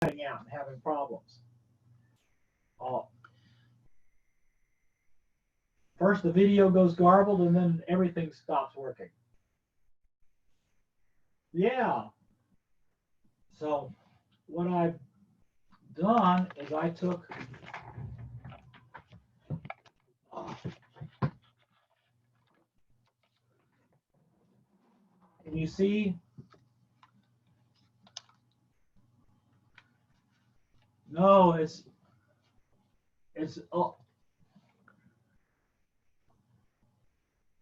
cutting out and having problems. First the video goes garbled and then everything stops working. Yeah. So what I've done is I took can you see? No, it's oh,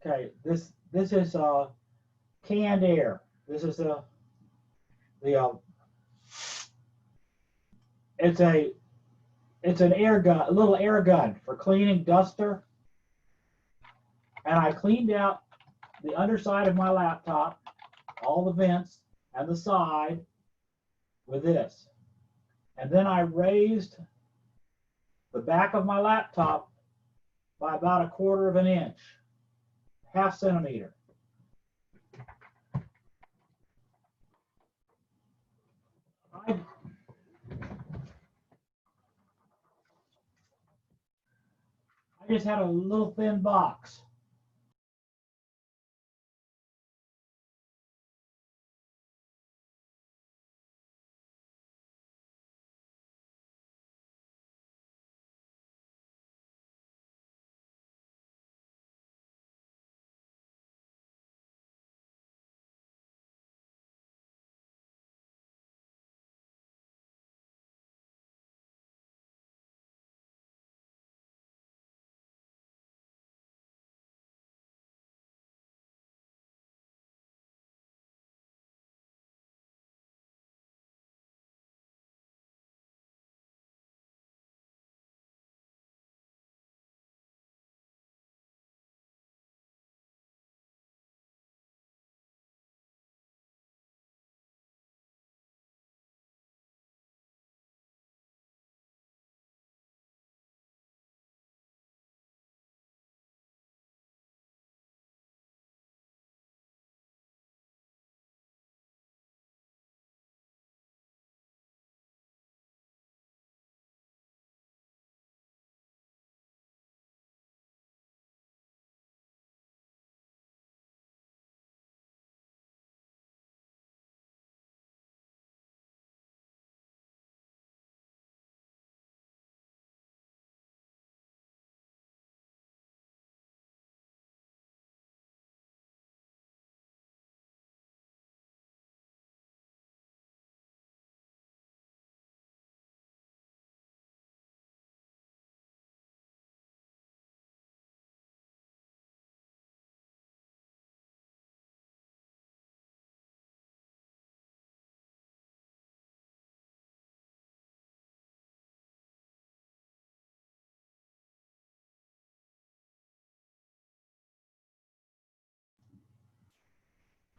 okay. This is canned air. This is the it's an air gun, a little air gun for cleaning duster. And I cleaned out the underside of my laptop, all the vents and the side with this. And then I raised the back of my laptop by about 1/4 of an inch, half centimeter. I just had a little thin box.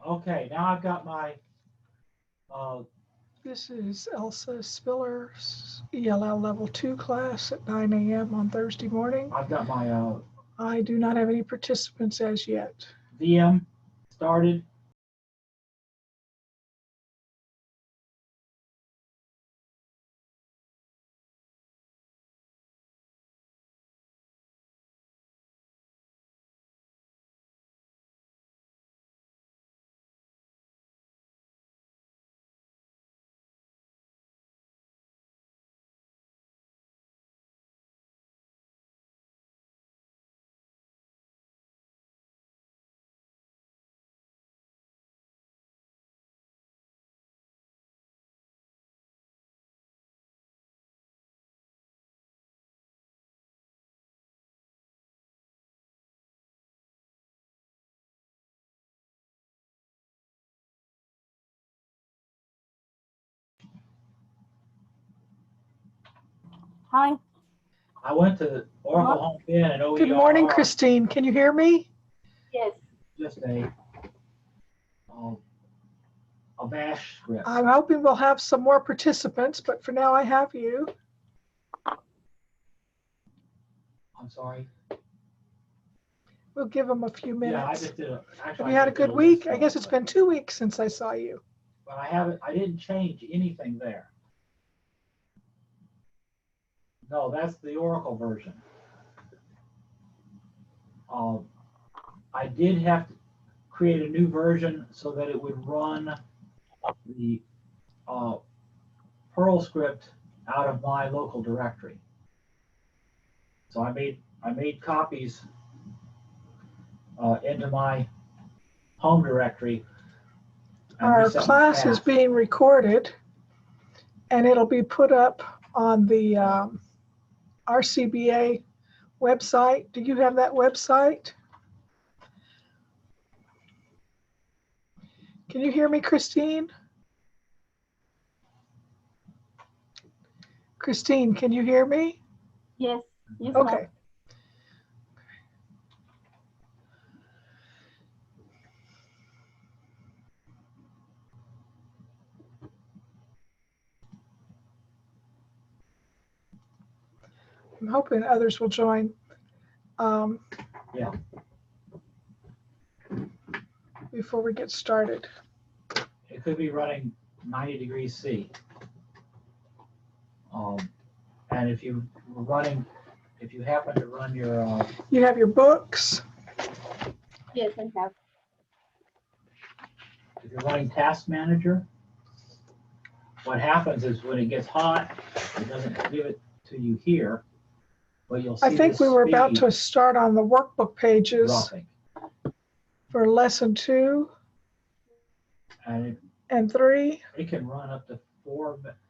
Okay, now I've got my This is Elsa Spiller's ELL Level 2 class at 9 a.m. on Thursday morning. I've got my I do not have any participants as yet. VM started. Hi. I went to Oracle Home Bin and OER. Good morning, Christine. Can you hear me? Yes. Just a bash script. I'm hoping we'll have some more participants, but for now I have you. I'm sorry. We'll give them a few minutes. Yeah, I just did Have you had a good week? I guess it's been 2 weeks since I saw you. But I didn't change anything there. No, that's the Oracle version. I did have to create a new version so that it would run the Perl script out of my local directory. So I made copies into my home directory. Our class is being recorded, and it'll be put up on the RCBA website. Do you have that website? Can you hear me, Christine? Christine, can you hear me? Yes. Yes. Okay. I'm hoping others will join. Yeah. Before we get started. It could be running 90 degrees C. And if you happen to run your You have your books. Yes, I have. if you're running Task Manager, what happens is when it gets hot, it doesn't give it to you here, but you'll see I think the we were about speed to start on the workbook pages dropping. for lesson 2 and 3. It can run up to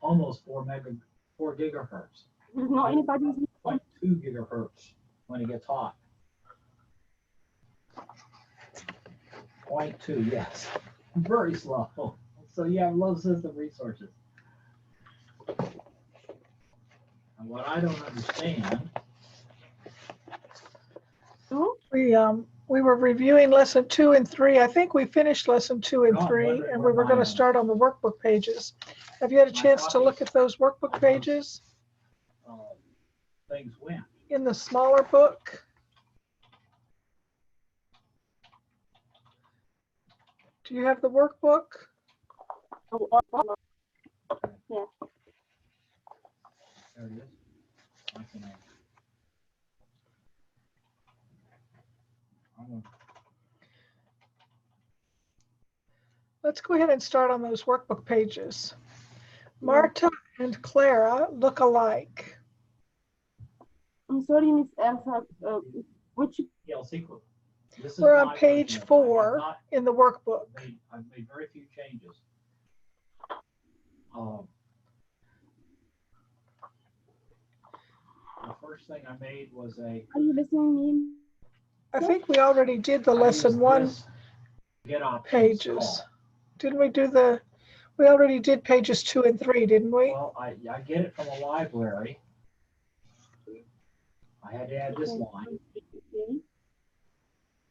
almost 4 gigahertz. There's not anybody. 0.2 gigahertz when it gets hot. 0.2, yes. Very slow. So you have low system resources. And what I don't understand. We were reviewing lesson 2 and 3. I think we finished lesson 2 and 3, and we were going to start on the workbook pages. Have you had a chance to look at those workbook pages? Things went. In the smaller book? Do you have the workbook? Yeah. There it is. Let's go ahead and start on those workbook pages. Marta and Clara look alike. I'm sorry, Miss Elsa. Which? We're on page 4 in the workbook. I've made very few changes. The first thing I made was Are you listening to me? I think we already did the lesson 1 pages. Didn't we do we already did pages 2 and 3, didn't we? Well, I get it from a library. I had to add this line.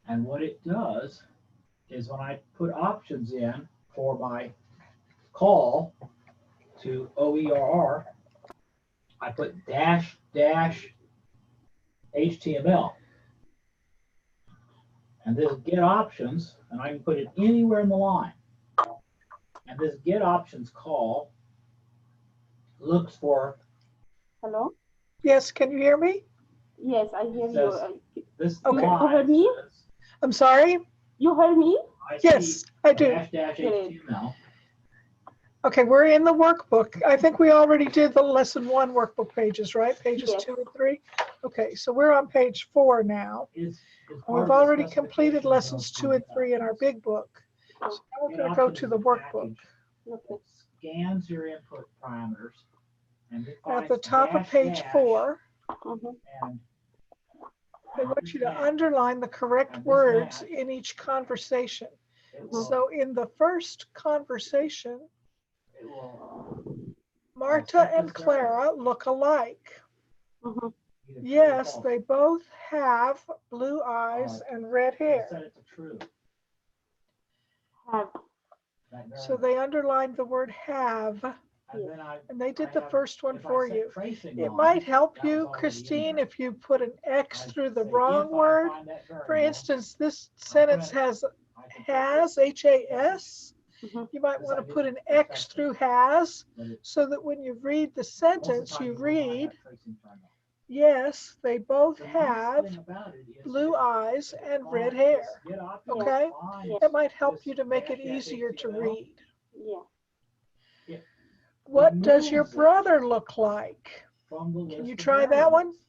And what it does is when I put options in for my call to OERR, I put -- HTML. And this get options, and I can put it anywhere in the line. And this get options call looks for. Hello? Yes, can you hear me? Yes, I hear you. This okay. You heard me? I'm sorry? You heard me? Yes, I do. -- Okay, we're in the workbook. I think we already did the lesson 1 workbook pages, right? Pages 2 and 3? Okay, so we're on page 4 now. We've already completed lessons 2 and 3 in our big book. So now we're going to go to the workbook. Okay. Scans your input parameters. And at the top of page 4, and they want you to underline the correct words in each conversation. So in the first conversation, Marta and Clara look alike. Yes, they both have blue eyes and red hair. Have. So they underlined the word have, and they did the first one for you. It might help you, Christine, if you put an X through the wrong word. For instance, this sentence has, H-A-S. You might want to put an X through has, so that when you read the sentence, you read Yes, they both The nice have thing about it is blue that eyes and fine, red hair. just get off your Okay? fine, It might help just you to make it dash easier to HTML. read. Yeah. What does your Removes it brother look like? from the Can you list of try that one? variables.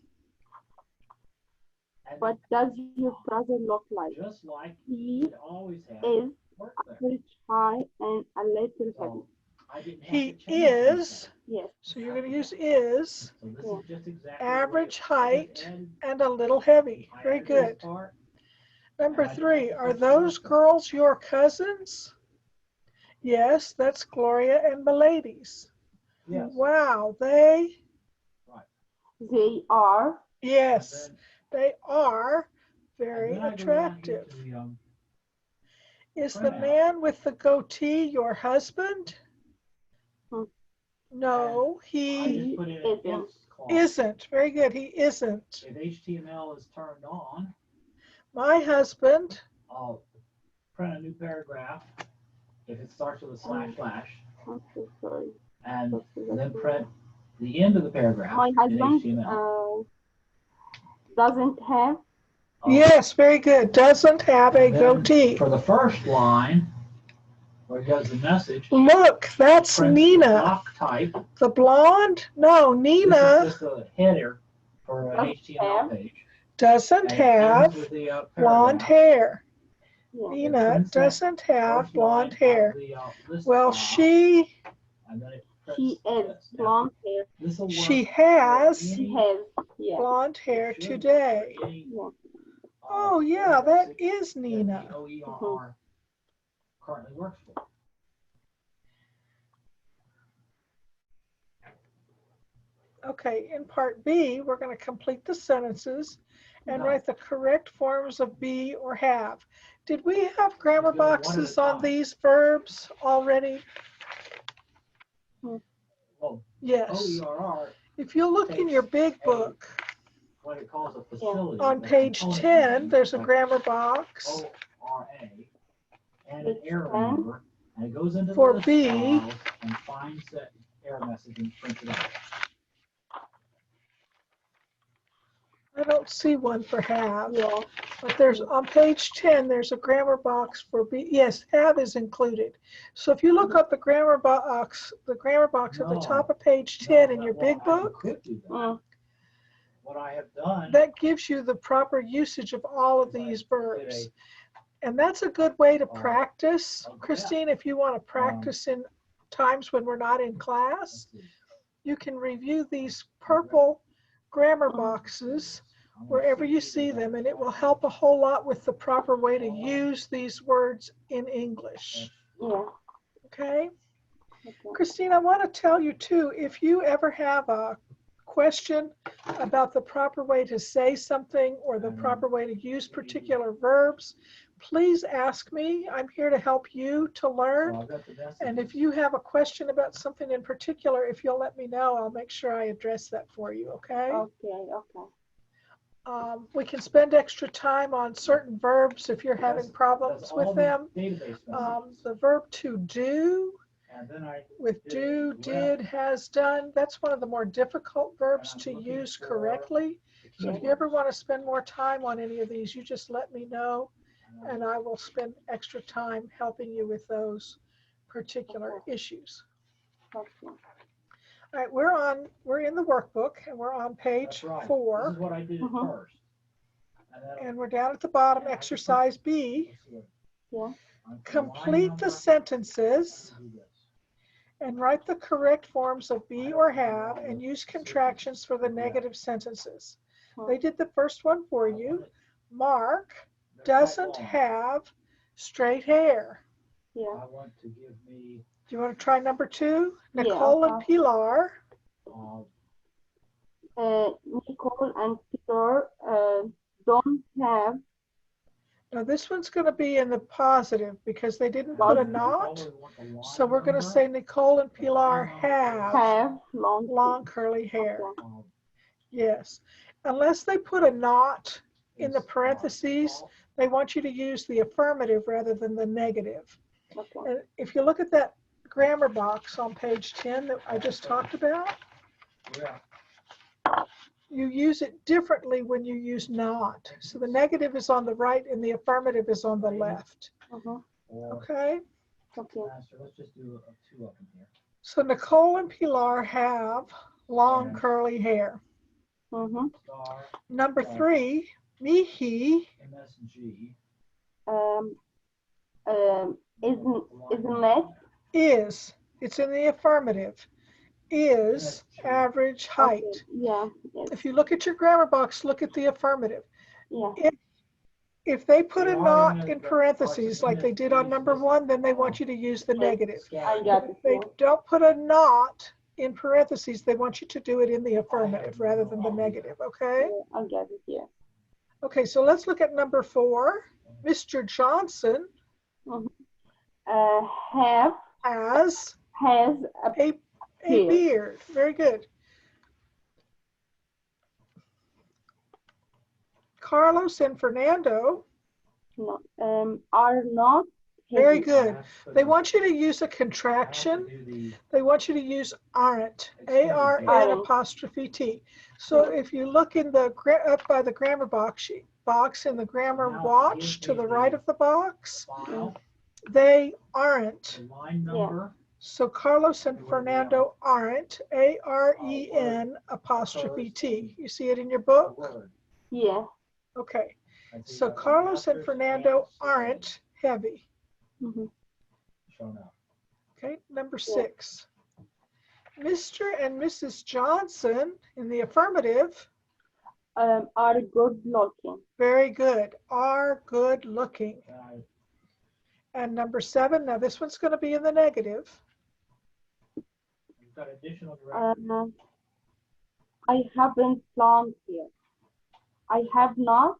And What does your brother look like? just like He it always has, is work there. average high and a little heavy. So I didn't have He to change anything. is, Yes. so you're going to use is, So this Yeah. is just exactly average the way I just height, added- and a little heavy. I Very added this good. part. Number And I 3, didn't have to are fix the those rest of it. girls your cousins? Yes, that's Gloria and Milady's. Yes. Wow, they, They are. yes, And they are then very I go down here attractive. to the, Is the printout. man with the goatee your husband? Hmm. No, I he just put in an isn't. if clause. isn't. Very good, he isn't. If HTML is turned on, My husband, I'll print a new paragraph. If it starts with a slash slash, I'm so sorry. and then print the end of the paragraph My in husband HTML. doesn't have. yes, very good, doesn't have a And then goatee. for the first line, where it does the message, Look, that's print Nina. block type. The blonde? No, This Nina is just a header for an HTML page. doesn't And it ends have with the, blonde paragraph. hair. Yeah. Nina prints that doesn't have First blonde line of hair. the, list Well, file, she and then it prints She has this. Now, blonde hair. this'll work She for has any- She has. Yeah. blonde hair it should work today. for any, Yeah. Oh yeah, that is Nina. that the OERR currently works for. Okay, in part B, we're going to complete the sentences and write the correct forms of be or have. Did we have grammar Let's go one at a boxes on time. these verbs already? Well, Yes. OERR, If you look in your big book, what it calls a facility. on the page component 10, name, there's a like grammar box. ORA, and an Page error 10. number, and it goes into For the list B. files and finds that error message and prints it out. I don't see one for have, Yeah. but there's on page 10, there's a grammar box for be. Yes, have is included. So if you look up the grammar box at the No. top of page 10 in your Well, big I book, could do that. Mm. What I have done. that gives you the proper usage of all of is I these did verbs. And that's a good way to Oh. practice, Oh, yeah. Christine, if you want to practice in times when we're not in class. Let's see. You can review these purple grammar Mhm. boxes I'm gonna wherever you see them, and it will help a whole lot with the proper way to use these words in English. Yeah. Okay? Okay. Christine, I want to tell you too, if you ever have a question about the proper way to say something or the proper way to use particular verbs, please ask me. I'm here to help you to So learn. I've got the messages. And if you have a question about something in particular, if you'll let me know, I'll make sure I address that for you, okay? Okay. We can spend extra time on certain verbs if you're having That's problems all with the them. database messages. The verb to do, And then I with did do, well. did, has done, that's one of the more difficult verbs And to I'm looking use for correctly. the So if you ever keywords. want to spend more time on any of these, you just let me know, and I will spend extra time helping you with those particular issues. Okay. All right, we're in the workbook, and we're on page That's right. This 4, is what I did Mhm. first. and we're down at the bottom, Yeah, I can exercise B. let's see what- Yeah. on line Complete the number, sentences do this. and write the correct forms of be or have, and use contractions for the negative sentences. They did the first one for you. Mark They're quite doesn't long. have straight hair. Yeah. I want to give me, Do you want to try number 2? Yeah, Nicole and okay. Pilar. Nicole and Peter don't have. Now this one's going to be in the positive because they didn't put a not. So we're going to say Nicole and Pilar have long curly hair. Yes. Unless they put a not in the parentheses, they want you to use the affirmative rather than the negative. Okay. And if you look at that grammar box on page 10 that I just talked about, Yeah. you use it differently when you use not. So the negative is on the right and the affirmative is on the left. Or, Okay? Okay. Master, let's just do two of them here. So Nicole and Pilar have long And- curly hair. Star, Number 3, Mihi MSG. Isn't it? is, it's in the affirmative, is average height. Okay. Yeah. Yes. If you look at your grammar box, look at the affirmative. Yeah. If they put They a are not in in the- parentheses like they did on number 1, then they want you to use the Okay. negative. I got If it. they Yeah. don't put a not in parentheses, they want you to do it in the affirmative rather than the negative, okay? I got it. Yeah. Okay, so let's look at number 4. Mr. Johnson Have has has a a beard. Very good. Carlos and Fernando, no, are not very heavy. good. They want you to use a contraction. They want you to use aren't, A-R-N Aren't. apostrophe T. So if you look in the up by the grammar box in the grammar watch to the right of the box, they aren't. Line number. So Carlos and Fernando aren't, A-R-E-N apostrophe T. You see it in your book? Yeah. Okay. So Carlos and Fernando aren't heavy. Shown up. Okay, number 6. Mr. and Mrs. Johnson in the affirmative, Are good looking. very good, are good looking. And number 7, now this one's going to be in the negative. You've got additional directions. I haven't planned yet. I have not.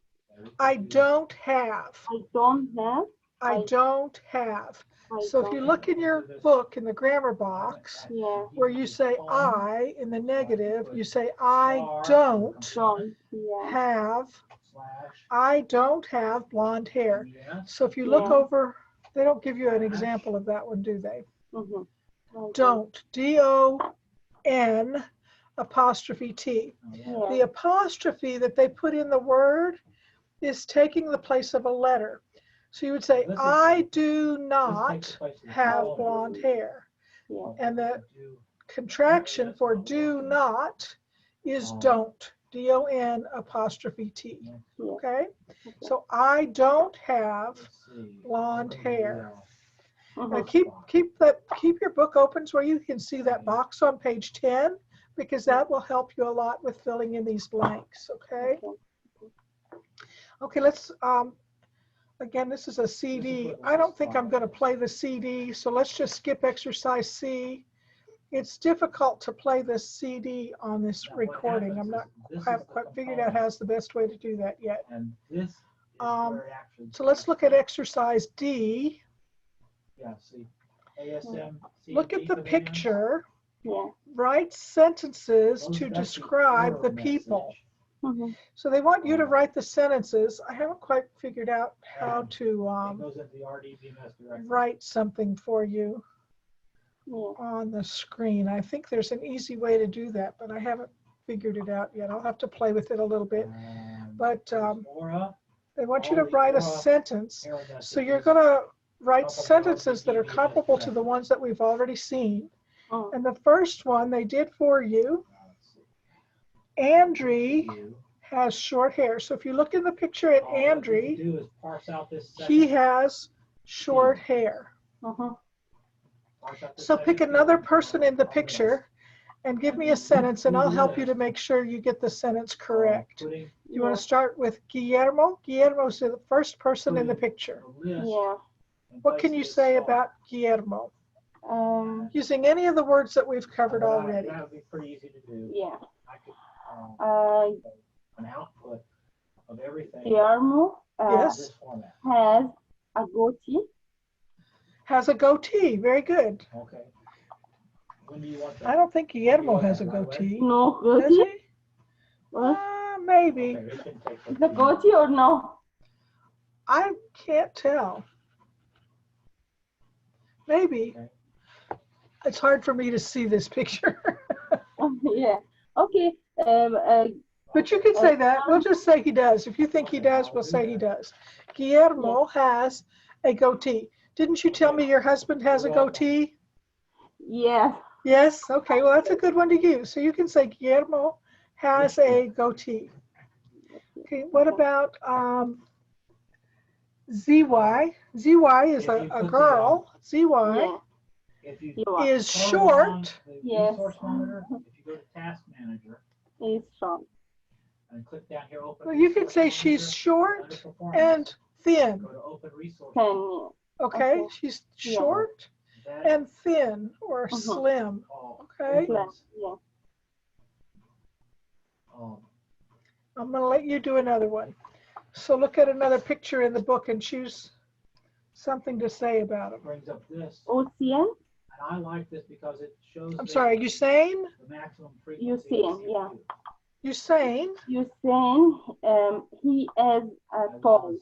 I don't have. I don't have. I don't have. I So if don't you look in your book in the grammar box, Yeah. where you say I in the negative, you say I don't Don't. Yeah. have, Slash. I don't have blonde hair. Yes. So if you look Yeah. over, they don't give you an example of that one, do they? Okay. Don't, D-O-N apostrophe T. Yeah. The apostrophe that they put in the word is taking the place of a letter. So you would say, This is- I do This not takes the place of the have colon. blonde hair. Yeah. And the Do- contraction for do not is don't, D-O-N apostrophe T. Yeah. Okay? So I don't have let's see. blonde hair. Mhm. Now keep your book open where you can see that box on page 10, because that will help you a lot with filling in these blanks, okay? Okay, let's, again, this is a CD. I don't think I'm going to play the CD, so let's just skip exercise C. It's difficult to play this CD on this Now, what recording. happens I haven't quite figured out how's the best way to do that yet. And this is Um, where it actually. So let's look at exercise D. Yeah, see. ASM. Look at the picture. Yeah. Write sentences Those- to that's the describe error the message. people. Mhm. So they want you to write the sentences. I haven't quite figured out how It to goes into the RDBMS directory. write something for you Yeah. on the screen. I think there's an easy way to do that, but I haven't figured it out yet. I'll have to play with it a little bit. But Aura, they want you to write a sentence. error So you're messages. going to write sentences that are comparable to the ones that we've already seen. Oh. And the first one they did for you, Let's see. Andrew You. has short hair. So if you look in the picture at All we need to Andrew, do is parse out this he second- has short hair. Uh-huh. parse out this So second pick field another and person in the call this. picture and give me a sentence, and I'll help you to make sure you get the sentence correct. Putting You want to start with Guillermo? Guillermo's the first person in the picture. the list Yeah. in What place can of you this say star. about Guillermo? Um. Using any of the words that we've covered That- already. That would be pretty easy to do. Yeah. I could, Uh. an output of everything Guillermo in Yes. this format. has a goatee. Has a goatee. Very good. Okay. When do you want that? I don't think Guillermo want has a that right away? goatee. No Does goatee. he? What? Maybe. Okay, it can take The goatee or no? I can't tell. Maybe. Okay. It's hard for me to see this picture. Yeah. Okay. But you can say that. We'll just say he does. If you think he does, we'll say he does. Guillermo has a goatee. Didn't you tell me your husband has a goatee? Yes. Yes? Okay, well, that's a good one to use. So you can say Guillermo has a goatee. Okay, what about ZY? ZY is a girl. ZY is short. Yes. Resource monitor, if you go to task manager He's short. and click down here, open. Well, you can say resource she's monitor, short under performance, and thin. Go to open resource. 10 monitor. years. Okay, Okay. she's Yeah. short That and thin or slim. all Okay, opens, Yeah. I'm going to let you do another one. So look at another picture in the book and choose something to say about him. brings up this. Ocean. And I like this because it shows I'm sorry, Usain? the maximum frequency. Usain, yeah. Usain, Usain, he is tall.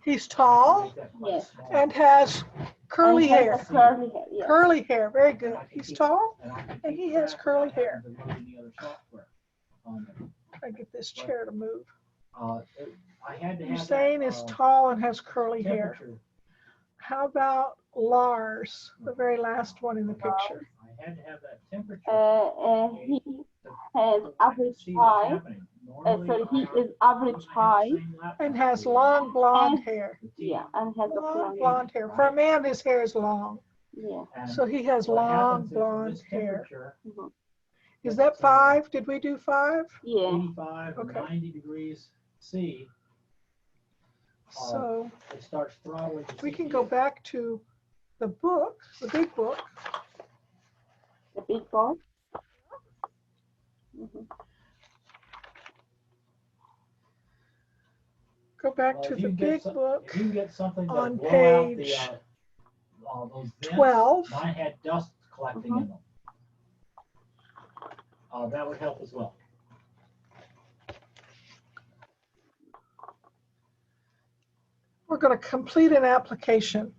he's tall Yes. and has curly And has hair. a curly hair. Yeah. Curly hair, very good. He's tall and he has curly hair. I get this chair to move. I had to have Usain is tall and has curly hair. How about Lars, the very last one in the picture? I had to have that temperature. He has average height. Sorry, he is average height. And has long blonde hair. Yeah, and has a Long blonde hair. For a man, his hair is long. Yeah. So he has long blonde hair. Mhm. Is that 5? Did we do 5? Yeah. 85 or 90 degrees C. So It starts throttling. we can go back to the book, the big book. The big ball. Mhm. Go back to the big book If you can get something on that blow out page those vents, 12. Mine had dust collecting in them. That would help as well. We're going to complete an application.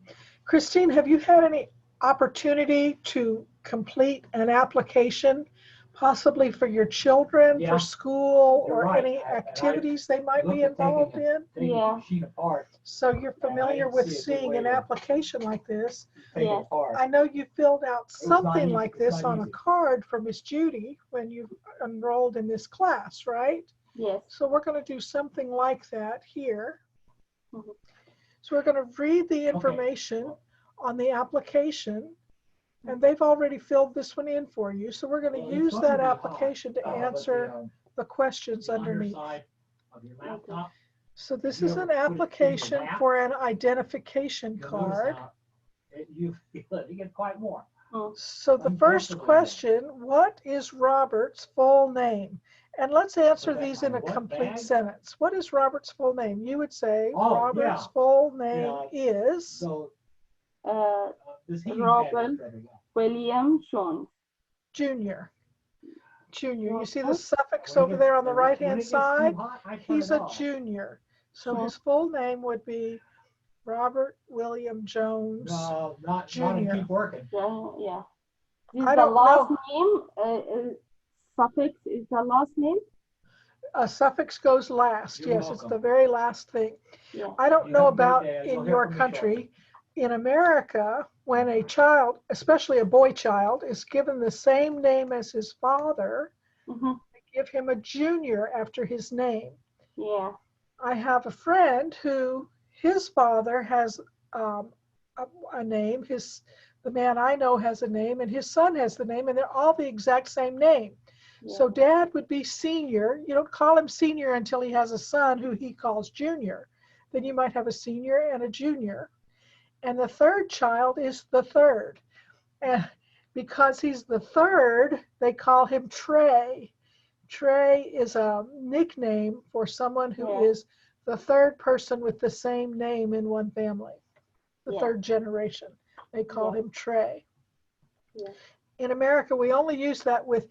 Christine, have you had any opportunity to complete an application, possibly for your children, Yeah. for school, You're or right. any I activities they might be looked at involved taking in? Taking Yeah. the sheet apart, So you're familiar didn't with see a good seeing way an to- application like this. take Yeah. it apart. I know you filled out It's not something easy. like It's this not on a easy. card for Miss Judy when you enrolled in this class, right? Yes. So we're going to do something like that here. Mhm. So we're going to read the information on the application, and they've already filled this one in for you. So we're going to Well, use it's going that to be hot, application to but answer the questions the underneath. underside of your laptop, So this you is ever an put it in your application lap? for an identification you'll notice card. how you feel it. You get quite warm. So the first Uncomfortable. question, what is Robert's full name? And let's answer Put that these in in a what complete bag? sentence. What is Robert's full name? You would say Oh, Robert's yeah. full name is So this heating pad Robert is ready to go. William Jones. Junior. Junior. You see the Okay. suffix When it over gets- there on the when it right-hand gets too side? hot, I turn He's it a off. junior. So Sure. his full name would be Robert William Jones. No, not Junior. to keep working. Yeah. Yeah. This I is the don't last know. name. Suffix is the last name. A suffix goes last. You're Yes, it's welcome. the very last thing. Yeah. I don't You know have a great about day. You'll in hear your from me country. shortly. In America, when a child, especially a boy child, is given the same name as his father, Mm-hmm. they give him a junior after his name. Yeah. I have a friend who his father has a name. The man I know has a name, and his son has the name, and they're all the exact same name. Yeah. So dad would be senior. You don't call him senior until he has a son who he calls junior. Then you might have a senior and a junior. And the third child is the third. And because he's the third, they call him Trey. Trey is a nickname for someone who Yeah. is the third person with the same name in one family, the Yeah. third generation. They call him Trey. Yeah. In America, we only use that with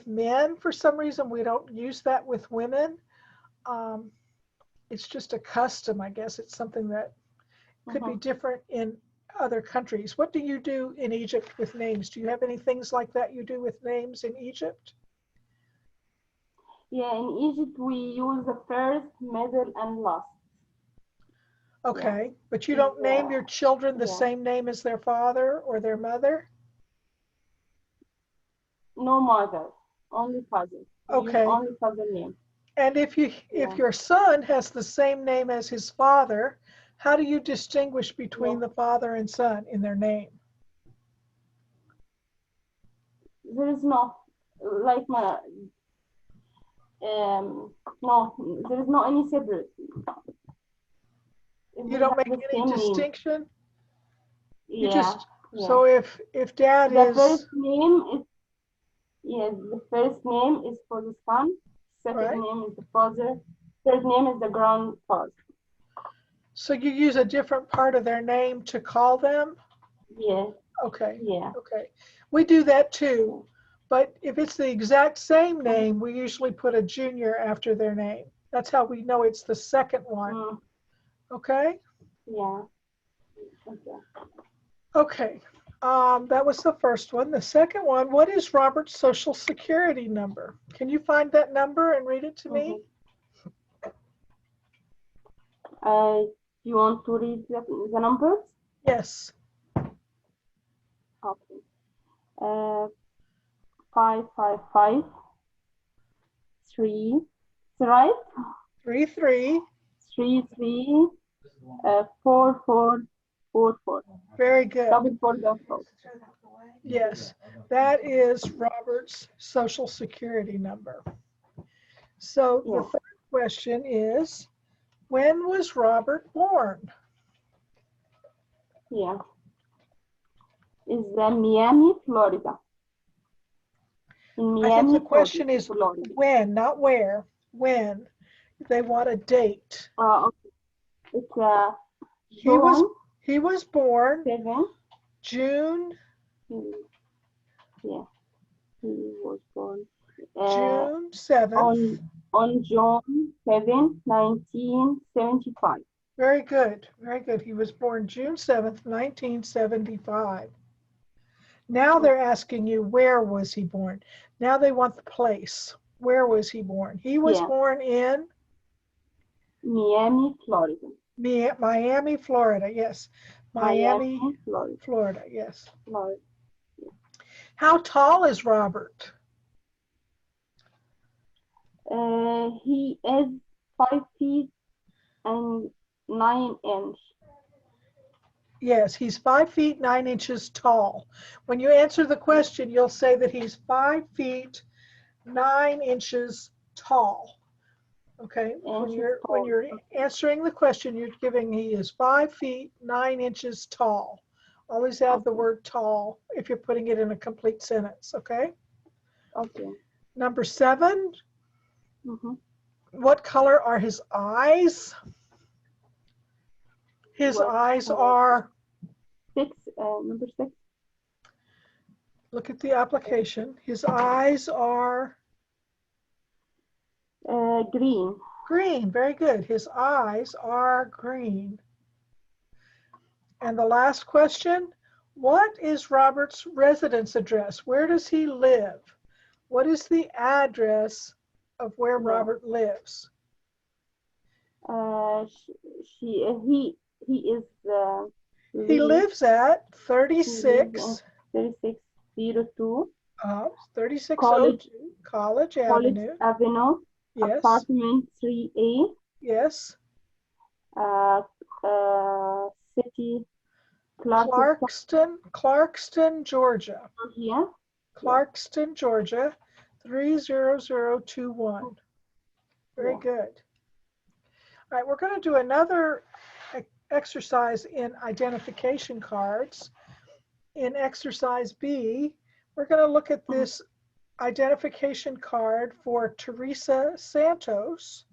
men. For some reason, we don't use that with women. It's just a custom, I guess. It's something that could be different in other countries. What do you do in Egypt with names? Do you have any things like that you do with names in Egypt? Yeah, in Egypt we use the first, middle, and last. Okay, but you don't name your children the same name as their father or their mother? No mother, only father. Okay. Only father name. And if your son has the same name as his father, how do you distinguish between the father and son in their name? There is no, like my, no, there is no any separate. You don't make any distinction? You just, Yeah. so if dad the is. First name is, yes, the first name is for the son, second name is the father, third name is the grandfather. So you use a different part of their name to call them? Yeah. Okay. Yeah. Okay. We do that too. But if it's the exact same name, we usually put a junior after their name. That's how we know it's the second one. Okay? Yeah. Okay. Okay. That was the first one. The second one, what is Robert's social security number? Can you find that number and read it to me? You want to read the numbers? Yes. Okay. 555 3, right? 33 33 4444. Very good. Double 4. Yes, that is Robert's social security number. So the third question is, when was Robert born? Yeah. Is Miami, Florida. In Miami, I think the question Florida. is when, not where. When. They want a date. Okay. It's June. He was born 7. June. Yeah. He was born June 7th. On June 7, 1975. Very good. Very good. He was born June 7th, 1975. Now they're asking you, where was he born? Now they want the place. Where was he born? He was born in Miami, Florida. Miami, Florida. Yes. Miami, Florida. Yes. Florida. How tall is Robert? He is 5 feet and 9 inches. Yes, he's 5 feet 9 inches tall. When you answer the question, you'll say that he's 5 feet 9 inches tall. Okay. When you're answering the question, you're giving he is 5 feet 9 inches tall. Always add the word tall if you're putting it in a complete sentence. Okay. Okay. Number 7. What color are his eyes? His eyes are 6. Number 6. Look at the application. His eyes are green. Green. Very good. His eyes are green. And the last question, what is Robert's residence address? Where does he live? What is the address of where Robert lives? He lives at 3602 College Avenue. Yes. Apartment 3A. Yes. City. Clarkston, Georgia. Yeah. Clarkston, Georgia, 30021. Very good. All right, we're going to do another exercise in identification cards. In exercise B, we're going to look at this identification card for Teresa Santos.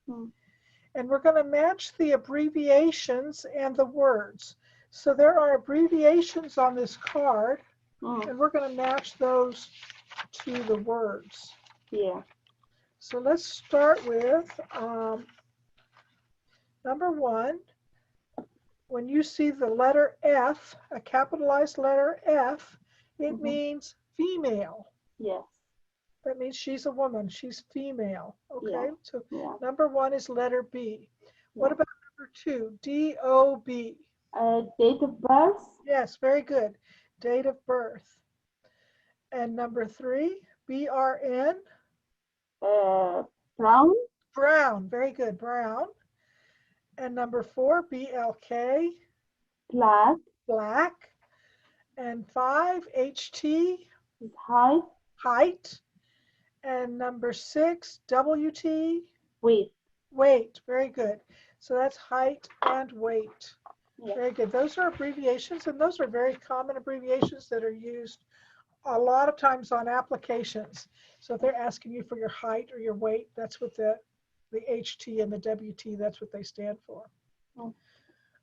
And we're going to match the abbreviations and the words. So there are abbreviations on this card, and we're going to match those to the words. Yeah. So let's start with number 1. When you see the letter F, a capitalized letter F, it means female. Yes. That means she's a woman. She's female. Okay. Yeah. So Yeah. number 1 is letter B. What Yeah. about number 2? D-O-B. Date of birth. Yes, very good. Date of birth. And number 3, B-R-N. Brown. Brown. Very good. Brown. And number 4, B-L-K. Black. Black. And 5, H-T. Is height. Height. And number 6, W-T. Weight. Weight. Very good. So that's height and weight. Yeah. Very good. Those are abbreviations, and those are very common abbreviations that are used a lot of times on applications. So if they're asking you for your height or your weight, that's what the HT and the WT, that's what they stand for. Oh.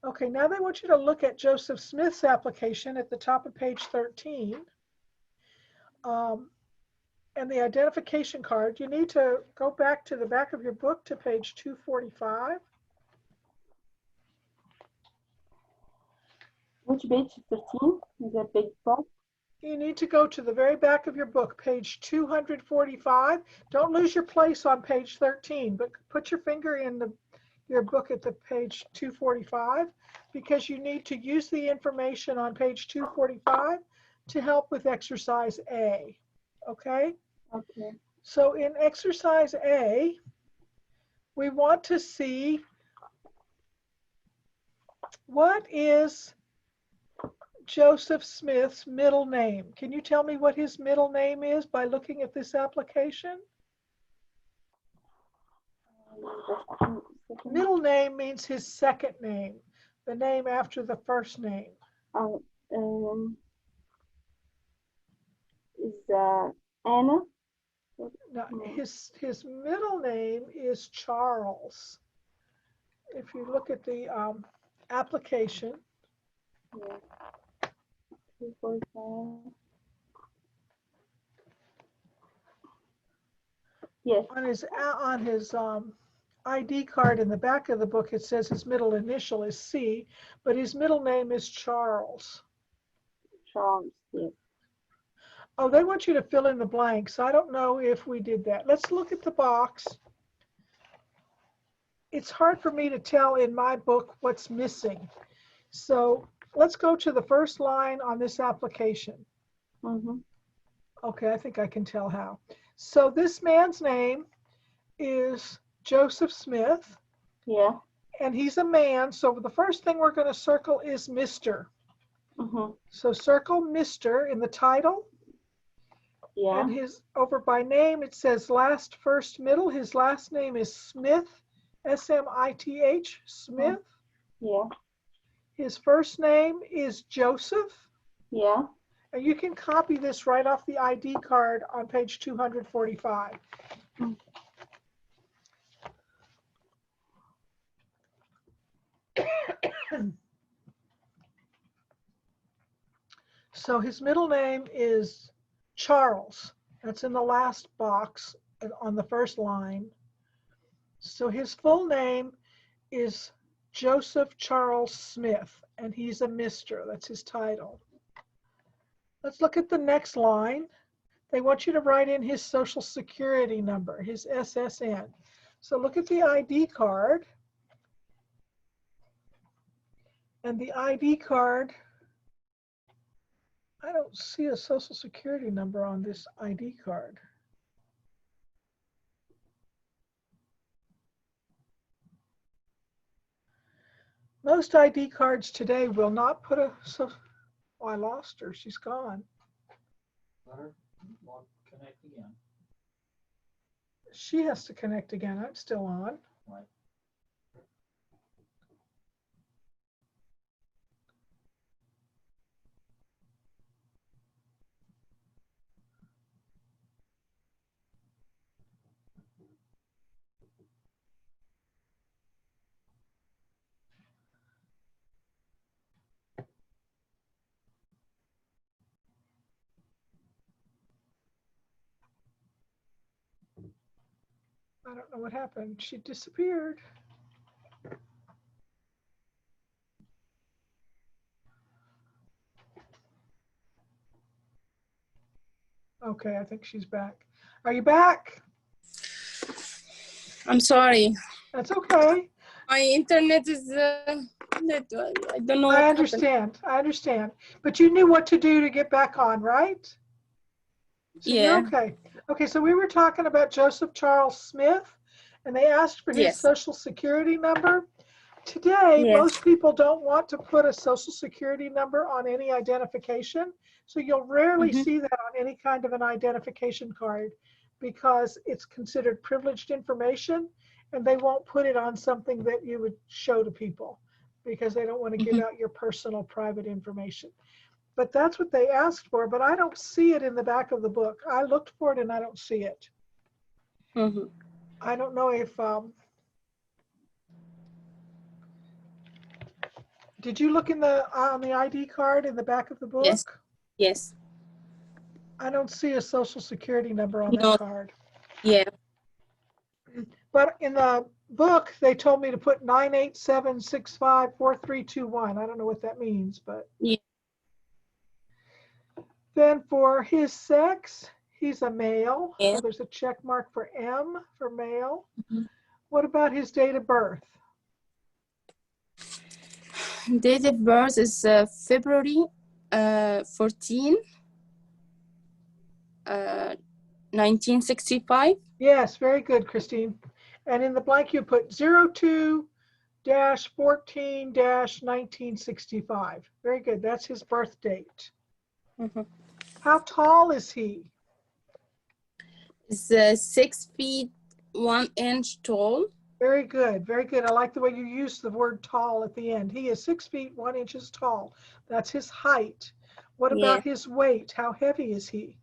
Okay, now they want you to look at Joseph Smith's application at the top of page 13. And the identification card, you need to go back to the back of your book to page 245. Which page? 13? Is that big book? You need to go to the very back of your book, page 245. Don't lose your place on page 13, but put your finger in your book at the page 245, because you need to use the information on page 245 to help with exercise A. Okay? Okay. So in exercise A, we want to see what is Joseph Smith's middle name. Can you tell me what his middle name is by looking at this application? Middle name means his second name, the name after the first name. Is Anna? Now, his middle name is Charles. If you look at the application. Yeah. 245. Yes. On his ID card in the back of the book, it says his middle initial is C, but his middle name is Charles. Charles, yes. Oh, they want you to fill in the blanks. I don't know if we did that. Let's look at the box. It's hard for me to tell in my book what's missing. So let's go to the first line on this application. Mm-hmm. Okay, I think I can tell how. So this man's name is Joseph Smith. Yeah. And he's a man. So the first thing we're going to circle is Mr. Mm-hmm. So circle Mr. in the title. Yeah. And his over by name, it says last, first, middle. His last name is Smith, S-M-I-T-H, Smith. Yeah. His first name is Joseph. Yeah. And you can copy this right off the ID card on page 245. Mm. So his middle name is Charles. That's in the last box on the first line. So his full name is Joseph Charles Smith, and he's a Mr. That's his title. Let's look at the next line. They want you to write in his social security number, his SSN. So look at the ID card. And the ID card, I don't see a social security number on this ID card. Most ID cards today will not put a, oh, I lost her, she's gone. Let her connect again. She has to connect again, I'm still on. Right. I don't know what happened. She disappeared. Okay, I think she's back. Are you back? I'm sorry. That's okay. My internet is I don't know what I happened. understand. I understand. But you knew what to do to get back on, right? So Yeah. you're okay. Okay, so we were talking about Joseph Charles Smith, and they asked for his Yes. social security number. Today, Yes. most people don't want to put a social security number on any identification. So you'll rarely Mhm. see that on any kind of an identification card because it's considered privileged information, and they won't put it on something that you would show to people because they don't want to give Mhm. out your personal private information. But that's what they asked for, but I don't see it in the back of the book. I looked for it and I don't see it. Mhm. I don't know if, did you look in on the ID card in the back of the book? Yes. Yes. I don't see a social security number on No. that card. Yeah. But in the book, they told me to put 987654321. I don't know what that means, but. Yeah. Then for his sex, he's a male. Yeah. So there's a check mark for M for male. Mhm. What about his date of birth? Date of birth is February 14, 1965. Yes, very good, Christine. And in the blank, you put 02-14-1965. Very good. That's his birth date. Mhm. How tall is he? Is 6 feet 1 inch tall. Very good. Very good. I like the way you use the word tall at the end. He is 6 feet 1 inches tall. That's his height. What Yeah. about his weight? How heavy is he?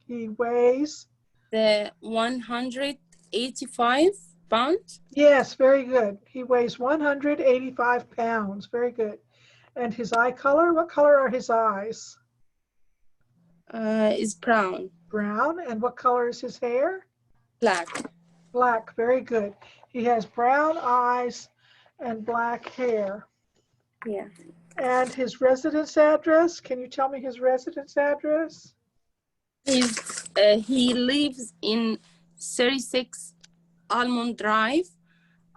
He weighs? 185 pounds. Yes, very good. He weighs 185 pounds. Very good. And his eye color? What color are his eyes? Is brown. Brown. And what color is his hair? Black. Black. Very good. He has brown eyes and black hair. Yeah. And his residence address? Can you tell me his residence address? He lives in 36 Almond Drive,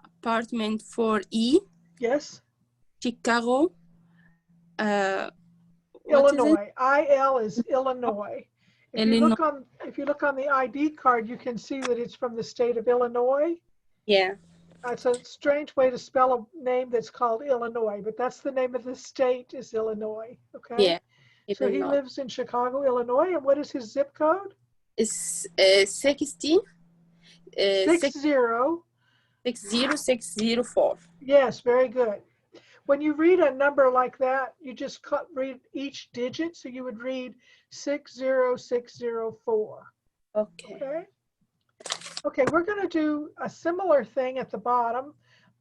apartment 4E, Yes. Chicago. What is it? Illinois. IL is Illinois. If you look on the ID card, you can see that it's from the state of Illinois. Yeah. It's a strange way to spell a name that's called Illinois, but that's the name of the state is Illinois. Okay. Yeah. So he lives in Chicago, Illinois. And what is his zip code? It's 60. 60604. Yes, very good. When you read a number like that, you just read each digit. So you would read 60604. Okay. Okay. Okay, we're going to do a similar thing at the bottom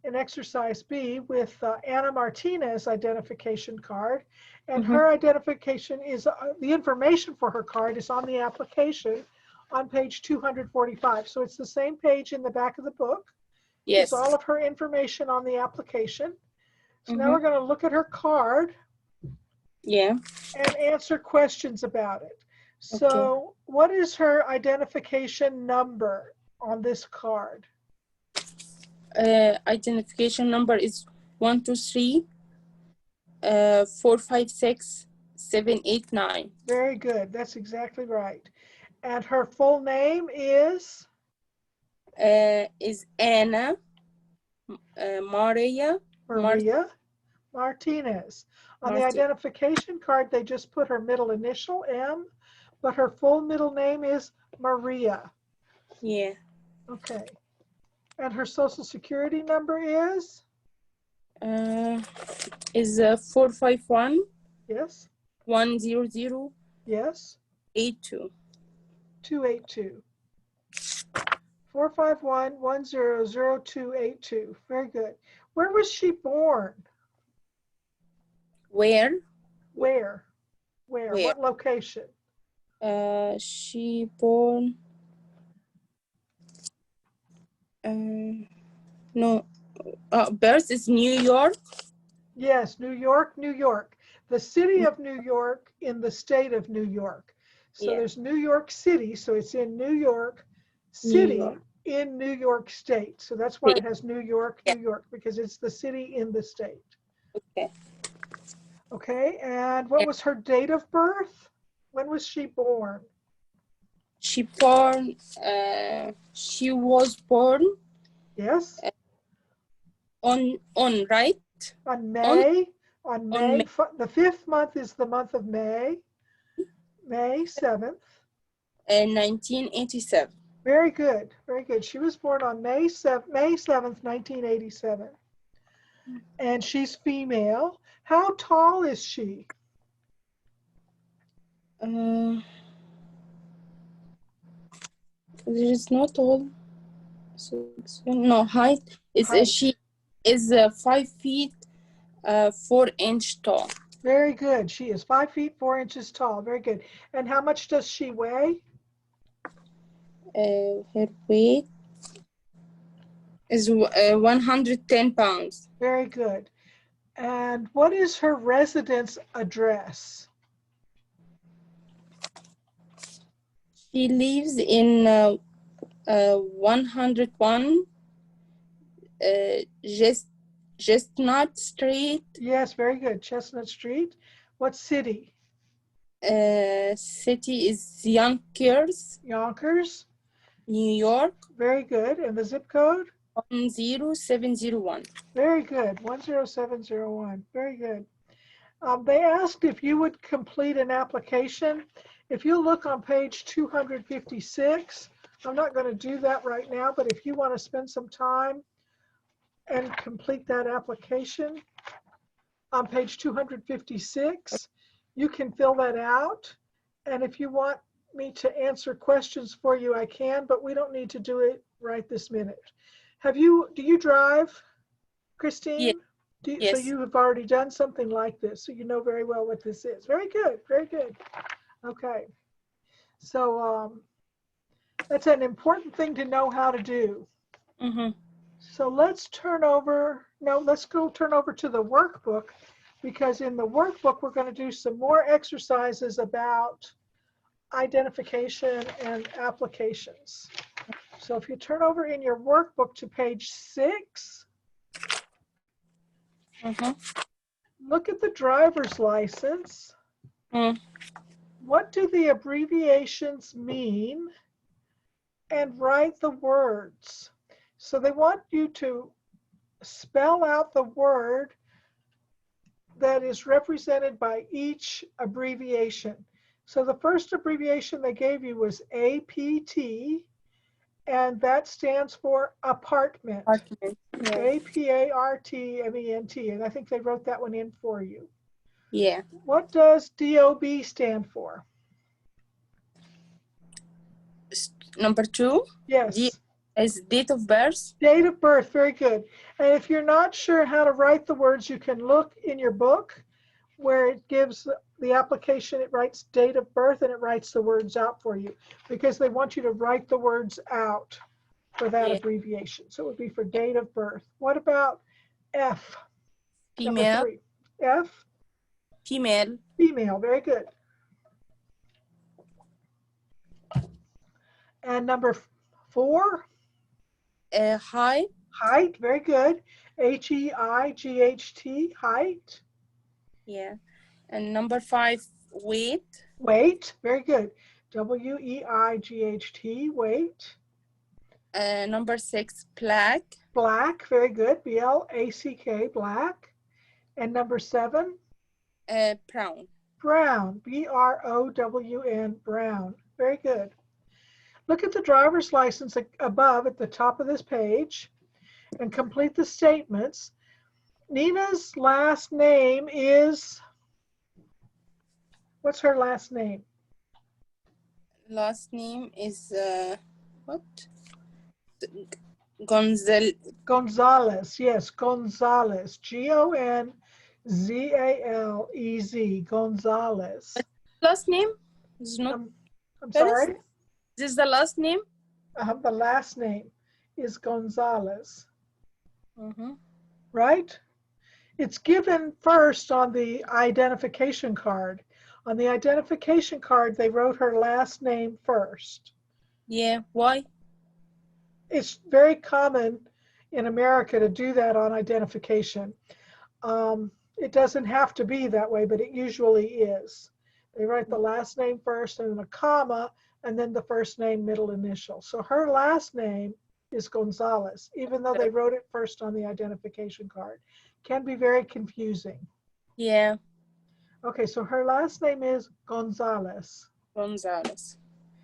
in exercise B with Anna Martinez identification card. And her identification is, the information for her card is on the application on page 245. So it's the same page in the back of the book. Yes. It's all of her information on the application. So now we're going to look at her card. Yeah. And answer questions about it. So what is her identification number on this card? Identification number is 123 456 789. Very good. That's exactly right. And her full name is Anna Maria Martinez. On the identification card, they just put her middle initial, M, but her full middle name is Maria. Yeah. Okay. And her social security number is? 451. Yes. 100. Yes. 82. 282. 451-100282. Very good. Where was she born? Where? Where? What location? She born. No. Birth is New York. Yes, New York, New York. The city of New York in the state of New York. So there's New York City, so it's in New York, city York. in New York State. So that's why it has New York, New York, because it's the city in the state. Okay. Okay, and what was her date of birth? When was she born? She was born Yes, on right on on May. May. The 5th month is the month of May. May 7th. 1987. Very good, very good. She was born on May 7th, 1987. And she's female. How tall is she? There is not all. No height is Height. she is 5 feet 4-inch tall. Very good. She is 5 feet 4 inches tall. Very good. And how much does she weigh? Her weight is 110 pounds. Very good. And what is her residence address? She lives in 101 Chestnut Street, Yes, very good. Chestnut Street. What city? city is Yonkers, Yonkers. New York, Very good. And the zip code? 10701. Very good. 10701. Very good. They asked if you would complete an application. If you look on page 256, I'm not going to do that right now, but if you want to spend some time and complete that application on page 256, you can fill that out. And if you want me to answer questions for you, I can, but we don't need to do it right this minute. Do you drive, Christine? Yeah. So Yes. you have already done something like this, so you know very well what this is. Very good, very good. Okay. So that's an important thing to know how to do. Mm-hmm. So let's go turn over to the workbook, because in the workbook, we're going to do some more exercises about identification and applications. So if you turn over in your workbook to page 6, Mm-hmm. look at the driver's license. What do the abbreviations mean? And write the words. So they want you to spell out the word that is represented by each abbreviation. So the first abbreviation they gave you was APT, and that stands for apartment. Yeah. APARTMENT, and I think they wrote that one in for you. Yeah. What does DOB stand for? Number 2. Yes. Is date of birth. Date of birth, very good. And if you're not sure how to write the words, you can look in your book where it gives the application, it writes date of birth and it writes the words out for you, because they want you to write the words out for that abbreviation. So it would be for date of birth. What about F? Female. Number 3. F? Female. Female, very good. And number 4? Height. Height, very good. HEIGHT, height. Yeah. And number 5, weight. Weight, very good. WEIGHT, weight. Number 6, black. Black, very good. BLACK, black. And number 7? Brown. Brown, BROWN, brown. Very good. Look at the driver's license above at the top of this page and complete the statements. Nina's last name is, what's her last name? Last name is what? Gonzalez. Yes, Gonzalez. GONZALEZ, Gonzalez. Last name is not. I'm sorry? This is the last name? The last name is Gonzalez. Mm-hmm. Right? It's given first on the identification card. On the identification card, they wrote her last name first. Yeah, why? it's very common in America to do that on identification. It doesn't have to be that way, but it usually is. They write the last name first and then a comma, and then the first name, middle initial. So her last name is Gonzalez, even though they wrote it first on the identification card. Can be very confusing. Yeah, Okay, so her last name is Gonzalez. Gonzalez.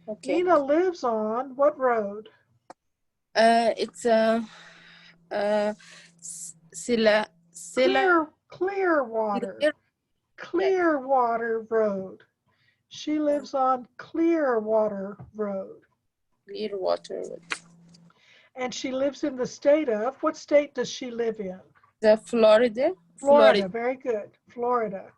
Okay. Nina lives on what road? It's Silla Clearwater. Clearwater Road. She lives on Clearwater Road. Clearwater. And she lives in the state of, what state does she live in? The Florida. Florida, very good. Florida.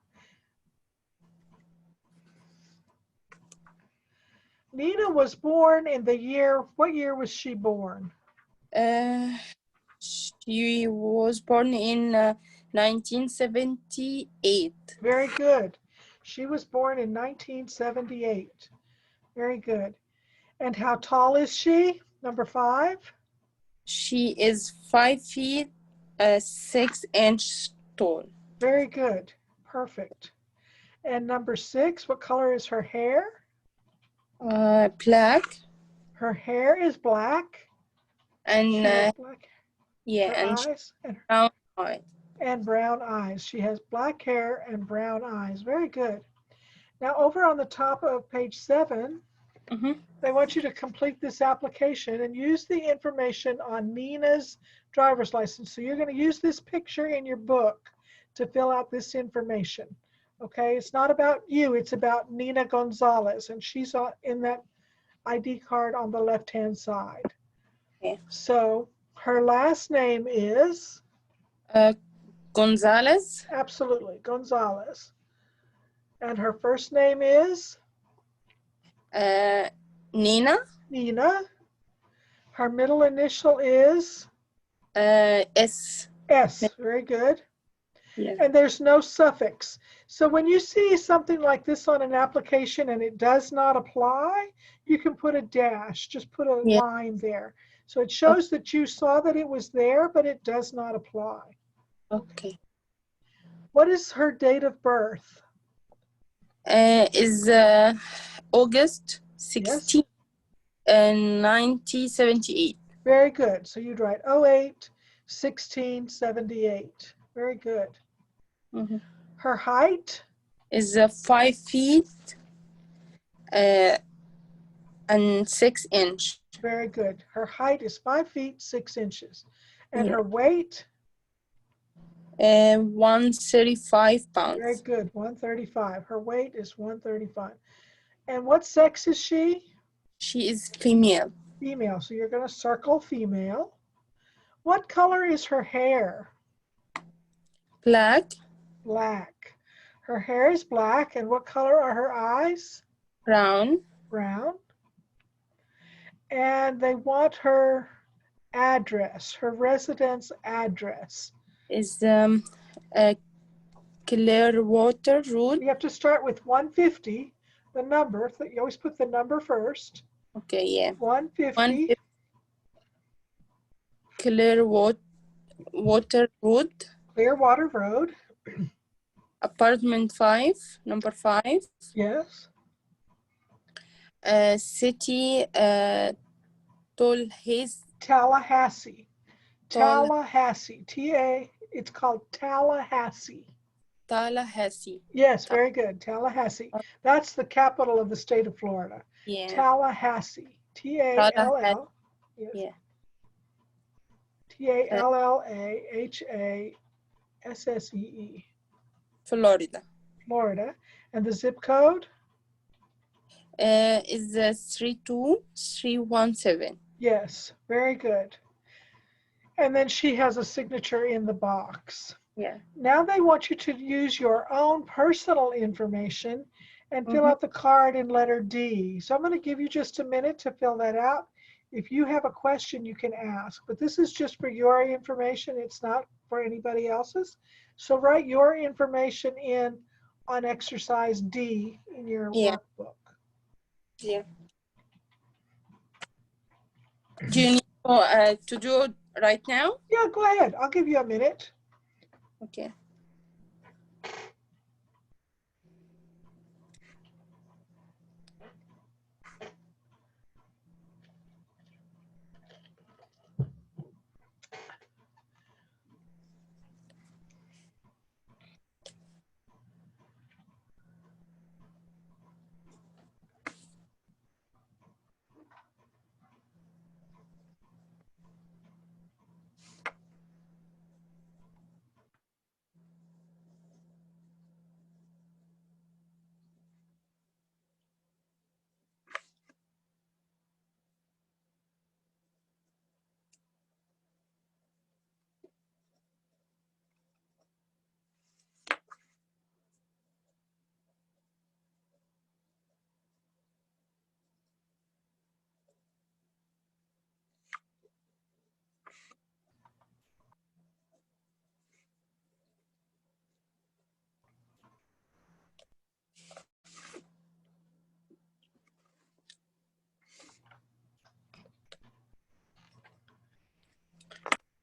Nina was born in the year, what year was she born? She was born in 1978. Very good. She was born in 1978. Very good. And how tall is she? Number 5? She is 5 feet 6 inches tall. Very good. Perfect. And number 6, what color is her hair? Black. Her hair is black. And She has black. yeah, Her and eyes and brown eyes. and brown eyes. She has black hair and brown eyes. Very good. Now over on the top of page 7, they want you to complete this application and use the information on Nina's driver's license. So you're going to use this picture in your book to fill out this information. Okay, it's not about you, it's about Nina Gonzalez, and she's in that ID card on the left-hand side. Okay. So her last name is? Gonzalez. Absolutely, Gonzalez. And her first name is? Nina. Nina. Her middle initial is? S. S, very good. Yeah. And there's no suffix. So when you see something like this on an application and it does not apply, you can put a dash, just put a line there. So it shows that you saw that it was there, but it does not apply. Okay. What is her date of birth? Is August 16, 1978. Very good. So you'd write 08, 1678. Very good. Her height? Is 5 feet and 6 inches. Very good. Her height is 5 feet, 6 inches. And her weight? 135 pounds. Very good, 135. Her weight is 135. And what sex is she? She is female. Female, so you're going to circle female. What color is her hair? Black. Black. Her hair is black, and what color are her eyes? Brown. Brown. And they want her address, her residence address. Is Clearwater Road. You have to start with 150, the number. You always put the number first. Okay, yeah. 150. Clearwater Road. Clearwater Road. Apartment 5, number 5. Yes. City Tallahassee. Tallahassee. It's called Tallahassee. Tallahassee. Yes, very good. Tallahassee. That's the capital of the state of Florida. Yeah. Tallahassee. T-A-L-L. Yes. Yeah. Tallahassee. Florida. Florida. And the zip code? Is 32317. Yes, very good. And then she has a signature in the box. Yeah. Now they want you to use your own personal information and fill out the card in letter D. So I'm going to give you just a minute to fill that out. If you have a question, you can ask, but this is just for your information. It's not for anybody else's. So write your information in on exercise D in your workbook. Yeah. Do you need to Oh, to do right now? Yeah, go ahead. I'll give you a minute. Okay.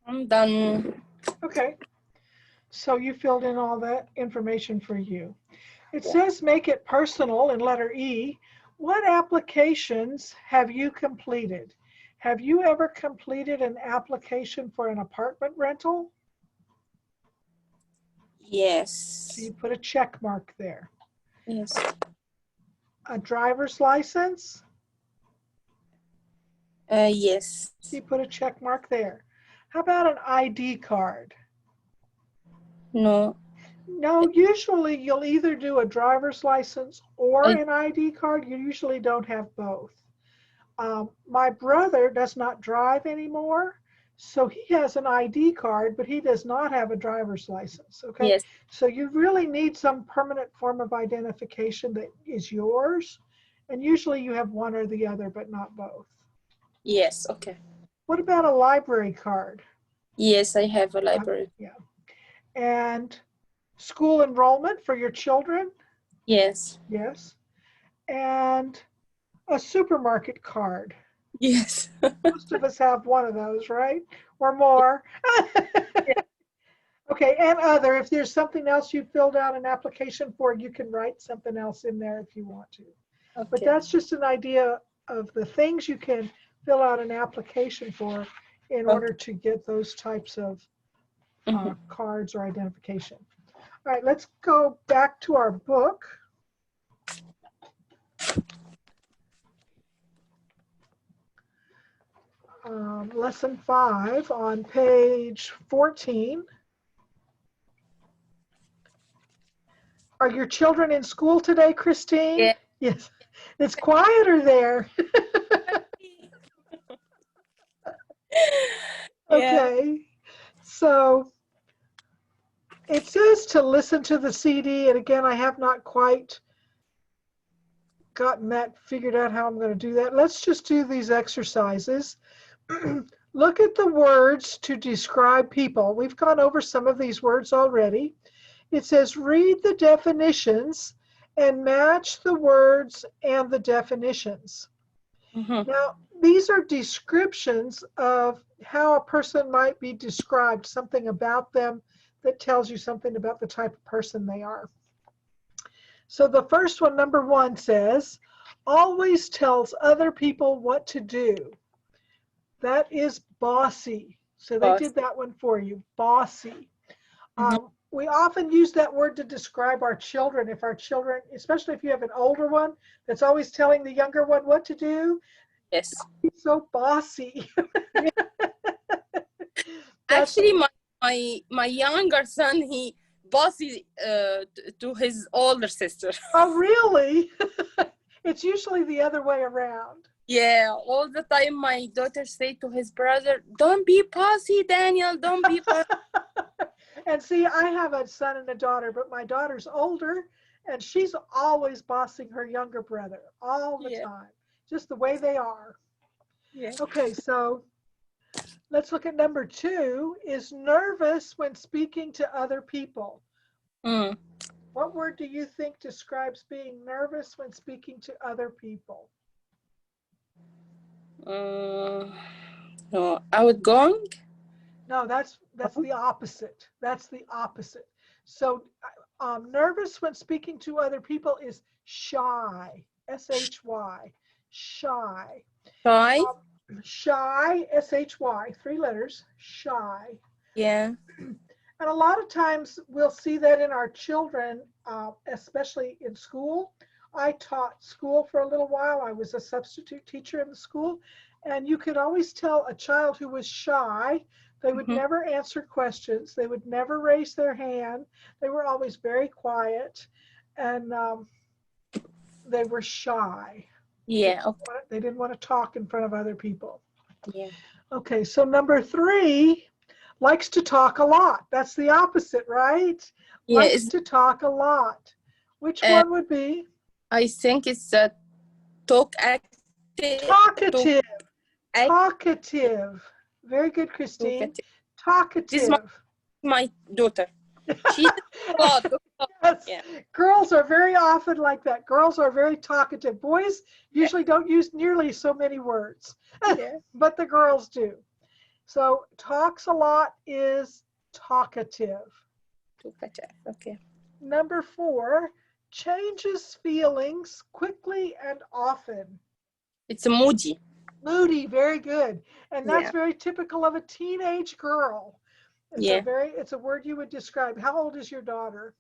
I'm done. Okay. So you filled in all that information for you. It Yeah. says make it personal in letter E. What applications have you completed? Have you ever completed an application for an apartment rental? So Yes. you put a check mark there. Yes. A driver's license? Yes. So you put a check mark there. How about an ID card? No. No, usually you'll either do a driver's license or an ID card. You usually don't have both. My brother does not drive anymore, so he has an ID card, but he does not have a driver's license, okay? Yes. So you really need some permanent form of identification that is yours, and usually you have one or the other, but not both. Yes. Okay. What about a library card? Yes, I have a library. Yeah. And school enrollment for your children? Yes. Yes. And a supermarket card. Yes. Most of us have one of those, right? Or more. Okay, and other, if there's something else you filled out an application for, you can write something else in there if you want to. Okay. But that's just an idea of the things you can fill out an application for in order to get those types of cards or identification. All right, let's go back to our book. Lesson 5 on page 14. Are your children in school today, Christine? Yeah. Yes. It's quieter there. Okay. So it says to listen to the CD, and again, I have not quite gotten that figured out how I'm going to do that. Let's just do these exercises. Look at the words to describe people. We've gone over some of these words already. It says read the definitions and match the words and the definitions. Now, these are descriptions of how a person might be described, something about them that tells you something about the type of person they are. So the first one, number 1, says, always tells other people what to do. That is bossy. So they did that one for you, bossy. We often use that word to describe our children. If our children, especially if you have an older one that's always telling the younger one what to do, Yes. he's so bossy. Actually, my younger son, he bossy to his older sister. Oh, really? It's usually the other way around. Yeah, all the time my daughter say to his brother, "Don't be bossy, Daniel. Don't be bossy." And see, I have a son and a daughter, but my daughter's older, and she's always bossing her younger brother all the time, just the way they are. Yeah. Okay, so let's look at number 2, is nervous when speaking to other people. What word do you think describes being nervous when speaking to other people? No, outgoing. No, that's the opposite. That's the opposite. So nervous when speaking to other people is shy. S-H-Y. Shy. Shy. Shy. S-H-Y. 3 letters. Shy. Yeah. And a lot of times we'll see that in our children, especially in school. I taught school for a little while. I was a substitute teacher in the school. And you could always tell a child who was shy. They would never answer questions. They would never raise their hand. They were always very quiet. And they were shy. Yeah. Okay. They didn't want to talk in front of other people. Yeah. Okay, so number 3, likes to talk a lot. That's the opposite, right? Yeah. Likes to talk a lot. Which one would be? I think it's talkative. Talkative. Talkative. Very good, Christine. Talkative. This is my daughter. She's Yes. Yeah. Girls are very often like that. Girls are very talkative. Boys usually don't use nearly so many words, but the girls do. So talks a lot is talkative. Talkative. Okay. Number 4, changes feelings quickly and often. It's a moody. Moody, very good. And that's very typical of a teenage girl. It's a word you would describe. How old is your daughter?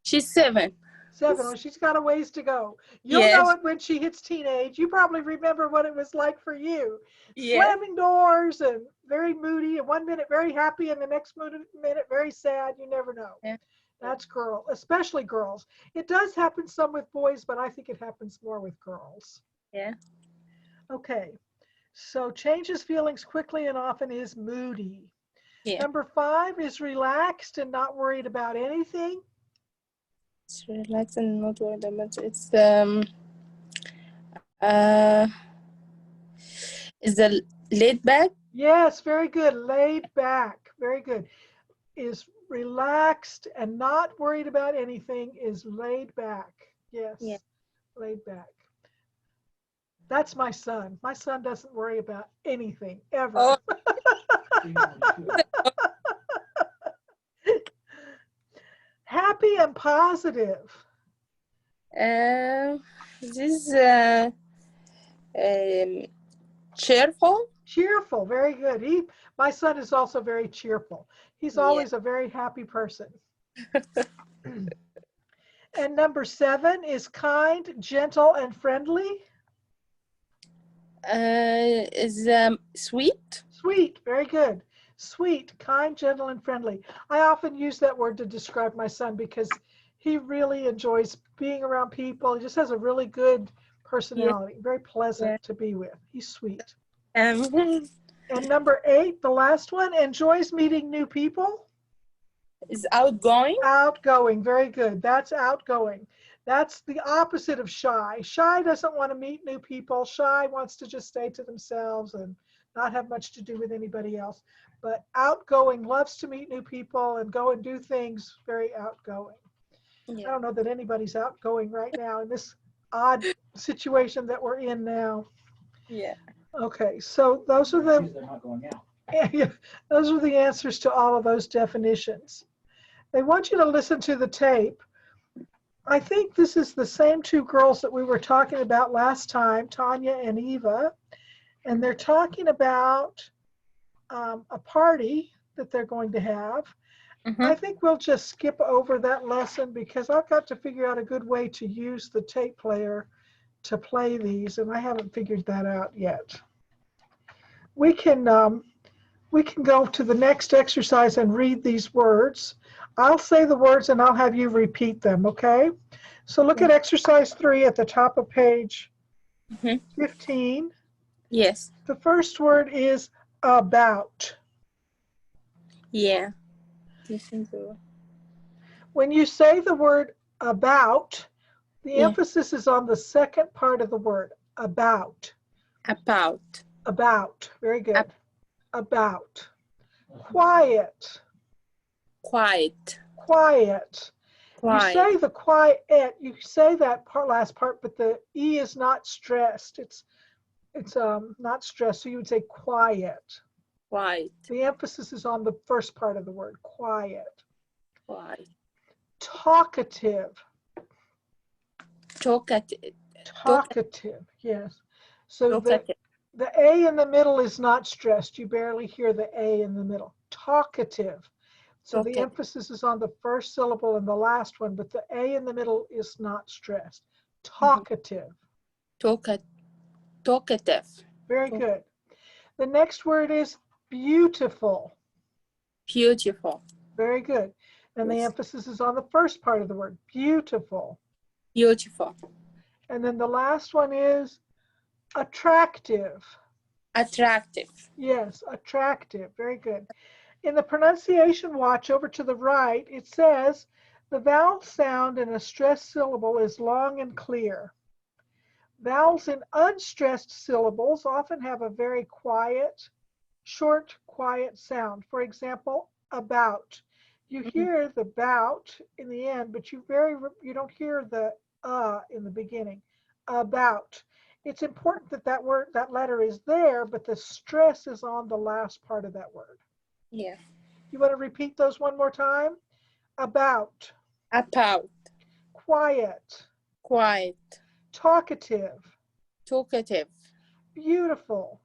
She's 7. 7. Well, she's got a ways to go. You'll know it when she hits teenage. You probably remember what it was like for you. Slamming doors and very moody, and 1 minute very happy and the next minute very sad. You never know. Yeah. That's especially girls. It does happen some with boys, but I think it happens more with girls. Yeah. Okay. So changes feelings quickly and often is moody. Yeah. Number 5 is relaxed and not worried about anything. It's relaxed and not worried about it. It's is the laid back? Yes, very good. Laid back. Very good. Is relaxed and not worried about anything is laid back. Yes. Yeah. Laid back. That's my son. My son doesn't worry about anything ever. Oh. Happy and positive. This cheerful. Cheerful, very good. My son is also very cheerful. He's always a very happy person. And number 7 is kind, gentle, and friendly. Is sweet. Sweet, very good. Sweet, kind, gentle, and friendly. I often use that word to describe my son because he really enjoys being around people. He just has a really good personality, very pleasant to be with. He's sweet. And number 8, the last one, enjoys meeting new people. Is outgoing. Outgoing, very good. That's outgoing. That's the opposite of shy. Shy doesn't want to meet new people. Shy wants to just stay to themselves and not have much to do with anybody else. But outgoing loves to meet new people and go and do things, very outgoing. I don't know that anybody's outgoing right now in this odd situation that we're in now. Yeah. Okay, so those are the They're not going out. those are the answers to all of those definitions. They want you to listen to the tape. I think this is the same 2 girls that we were talking about last time, Tanya and Eva, and they're talking about a party that they're going to have. I think we'll just skip over that lesson because I've got to figure out a good way to use the tape player to play these, and I haven't figured that out yet. We can go to the next exercise and read these words. I'll say the words and I'll have you repeat them, okay? So look at exercise 3 at the top of page 15. Yes. The first word is about. Yeah. When you say the word about, the emphasis is on the second part of the word, about. About. About, very good. About. Quiet. Quiet. Quiet. Quiet. You say the quiet, you say that last part, but the E is not stressed. It's not stressed, so you would say quiet. Quiet. The emphasis is on the first part of the word, quiet. Quiet. Talkative. Talkative. Talkative, yes. So Talkative. the A in the middle is not stressed. You barely hear the A in the middle. Talkative. So the Talkative. emphasis is on the first syllable and the last one, but the A in the middle is not stressed. Talkative. Talkative. Very good. The next word is beautiful. Beautiful. Very good. And the Yes. emphasis is on the first part of the word, beautiful. Beautiful. And then the last one is attractive. Attractive. Yes, attractive. Very good. In the pronunciation watch over to the right, it says the vowel sound in a stressed syllable is long and clear. Vowels in unstressed syllables often have a very quiet, short, quiet sound. For example, about. You hear the bout in the end, but you don't hear the in the beginning. About. It's important that that letter is there, but the stress is on the last part of that word. Yeah. You want to repeat those one more time? About. About. Quiet. Quiet. Talkative. Talkative. Beautiful.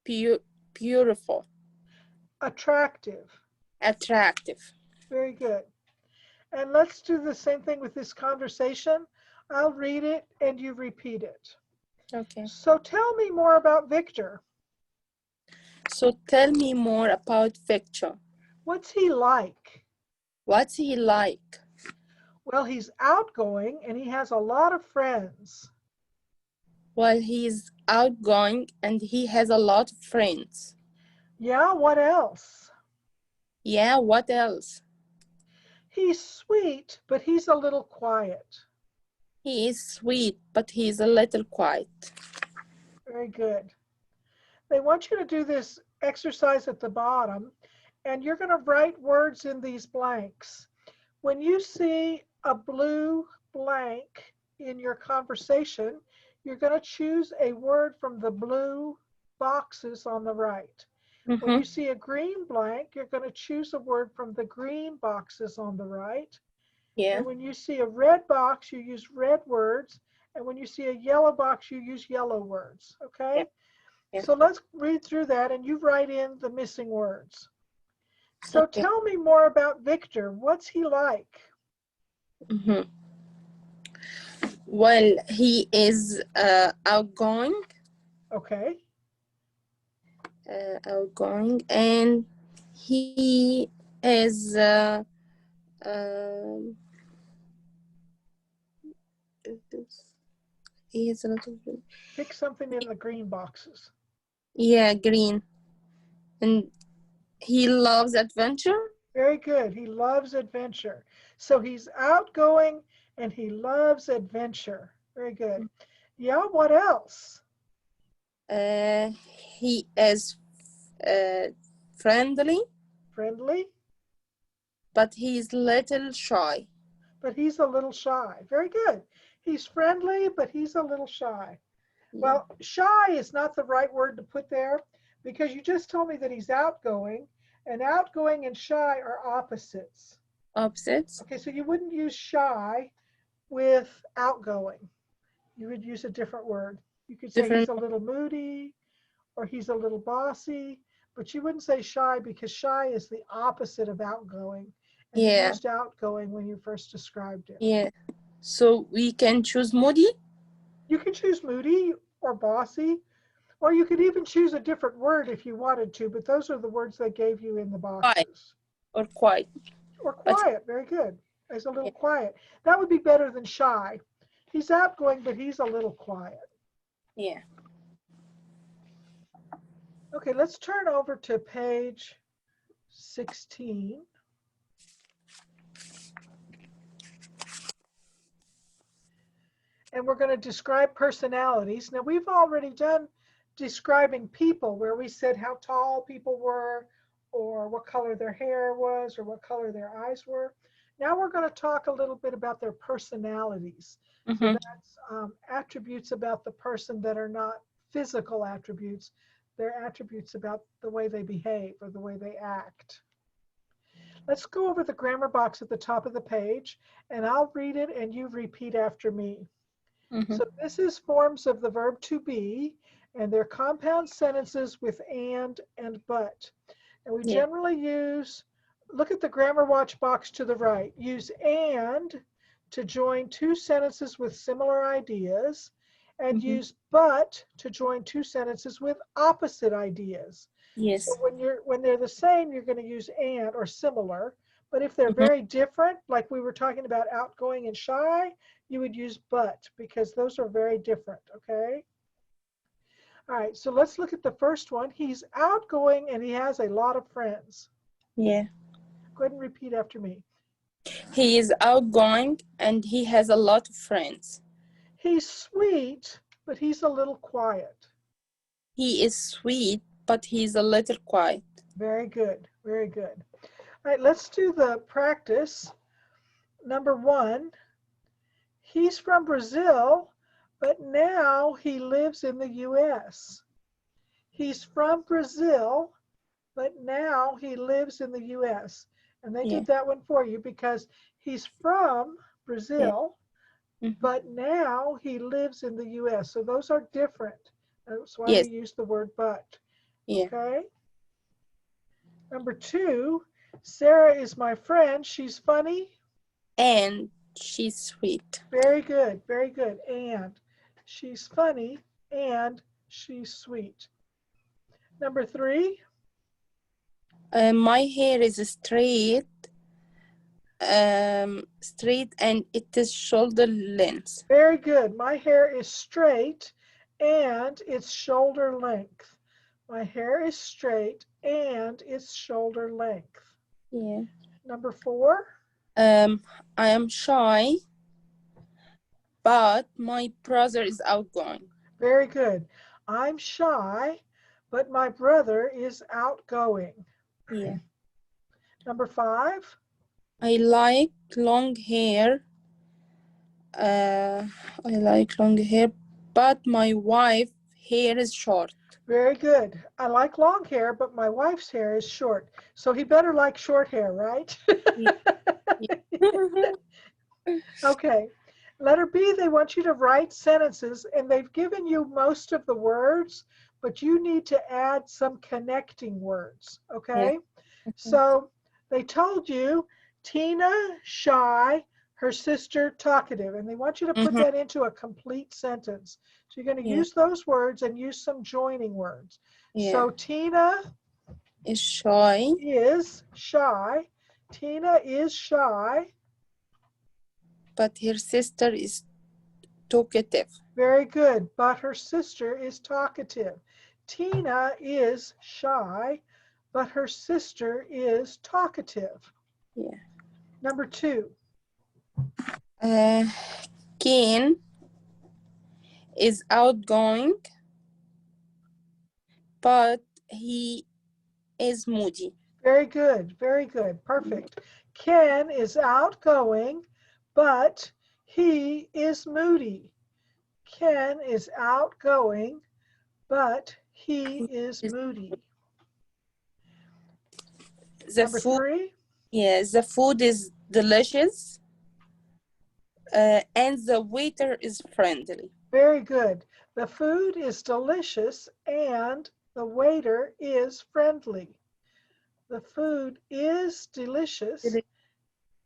Beautiful. Attractive. Attractive. Very good. And let's do the same thing with this conversation. I'll read it and you repeat it. Okay. So tell me more about Victor. So tell me more about Victor. What's he like? What's he like? Well, he's outgoing and he has a lot of friends. Well, he's outgoing and he has a lot of friends. Yeah, what else? Yeah, what else? He's sweet, but he's a little quiet. He is sweet, but he's a little quiet. Very good. They want you to do this exercise at the bottom, and you're going to write words in these blanks. When you see a blue blank in your conversation, you're going to choose a word from the blue boxes on the right. When you see a green blank, you're going to choose a word from the green boxes on the right. Yeah. And when you see a red box, you use red words. And when you see a yellow box, you use yellow words. Okay? Yeah. Yeah. So let's read through that and you write in the missing words. So Okay. tell me more about Victor. What's he like? Well, he is outgoing. Okay. Outgoing, and he is he is a lot of, Pick something in the green boxes. yeah, green, and he loves adventure. Very good. He loves adventure. So he's outgoing and he loves adventure. Very good. Yeah, what else? He is friendly, Friendly, but he's little shy. but he's a little shy. Very good. He's friendly, but he's a little shy. Yeah. Well, shy is not the right word to put there because you just told me that he's outgoing, and outgoing and shy are opposites. Opposites. Okay, so you wouldn't use shy with outgoing. You would use a different word. You could say he's a little moody or he's a little bossy, but you wouldn't say shy because shy is the opposite of outgoing. And you Yeah. used outgoing when you first described it. Yeah. So we can choose moody. You could choose moody or bossy, or you could even choose a different word if you wanted to, but those are the words they gave you in the boxes. Or quiet. Or quiet, very good. He's a little Yeah. quiet. That would be better than shy. He's outgoing, but he's a little quiet. Yeah. Okay, let's turn over to page 16. And we're going to describe personalities. Now, we've already done describing people where we said how tall people were or what color their hair was or what color their eyes were. Now we're going to talk a little bit about their personalities. So that's attributes about the person that are not physical attributes. They're attributes about the way they behave or the way they act. Let's go over the grammar box at the top of the page, and I'll read it and you repeat after me. So this is forms of the verb to be, and they're compound sentences with and but. And we generally use, look at the grammar watch box to the right, use and to join two sentences with similar ideas, and use but to join two sentences with opposite ideas. Yes. So when they're the same, you're going to use and or similar. But if they're very different, like we were talking about outgoing and shy, you would use but, because those are very different, okay? All right, so let's look at the first one. He's outgoing and he has a lot of friends. Yeah. Go ahead and repeat after me. He is outgoing and he has a lot of friends. He's sweet, but he's a little quiet. He is sweet, but he's a little quiet. Very good, very good. All right, let's do the practice. Number one, he's from Brazil, but now he lives in the US. He's from Brazil, but now he lives in the US. And they did that one for you because he's from Brazil, but now he lives in the US. So those are different. That's why we use the word but. Okay. Number two, Sarah is my friend. She's funny. And she's sweet. Very good, very good. And she's funny and she's sweet. Number three. My hair is straight and it is shoulder length. Very good. My hair is straight and it's shoulder length. My hair is straight and it's shoulder length. Yeah. Number four. I am shy, but my brother is outgoing. Very good. I'm shy, but my brother is outgoing. Yeah. Number five. I like long hair. But my wife's hair is short. Very good. I like long hair, but my wife's hair is short. So he better like short hair, right? Okay. Letter B, they want you to write sentences, and they've given you most of the words, but you need to add some connecting words, okay? So they told you Tina, shy, her sister, talkative, and they want you to put that into a complete sentence. So you're going to use those words and use some joining words. So Tina is shy. Tina is shy. But her sister is talkative. Very good. But her sister is talkative. Tina is shy, but her sister is talkative. Yeah. Number two. Ken is outgoing, but he is moody. Very good. Very good. Perfect. Ken is outgoing, but he is moody. Ken is outgoing, but he is moody. Number three. Yeah, the food is delicious, and the waiter is friendly. Very good. The food is delicious and the waiter is friendly. The food is delicious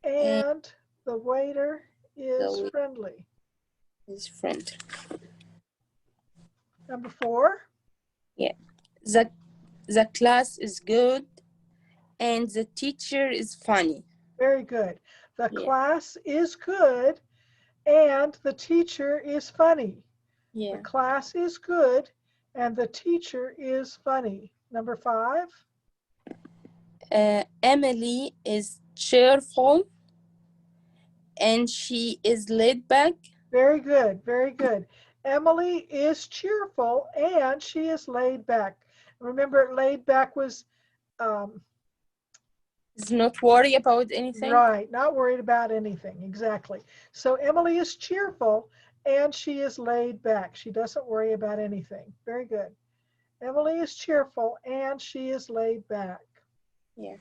and the waiter is friendly. Is friendly. Number four. Yeah. The class is good and the teacher is funny. Very good. The class is good and the teacher is funny. Yeah. The class is good and the teacher is funny. Number five. Emily is cheerful and she is laid back. Very good, very good. Emily is cheerful and she is laid back. Remember, laid back was is not worried about anything. Right, not worried about anything, exactly. So Emily is cheerful and she is laid back. She doesn't worry about anything. Very good. Emily is cheerful and she is laid back. Yeah.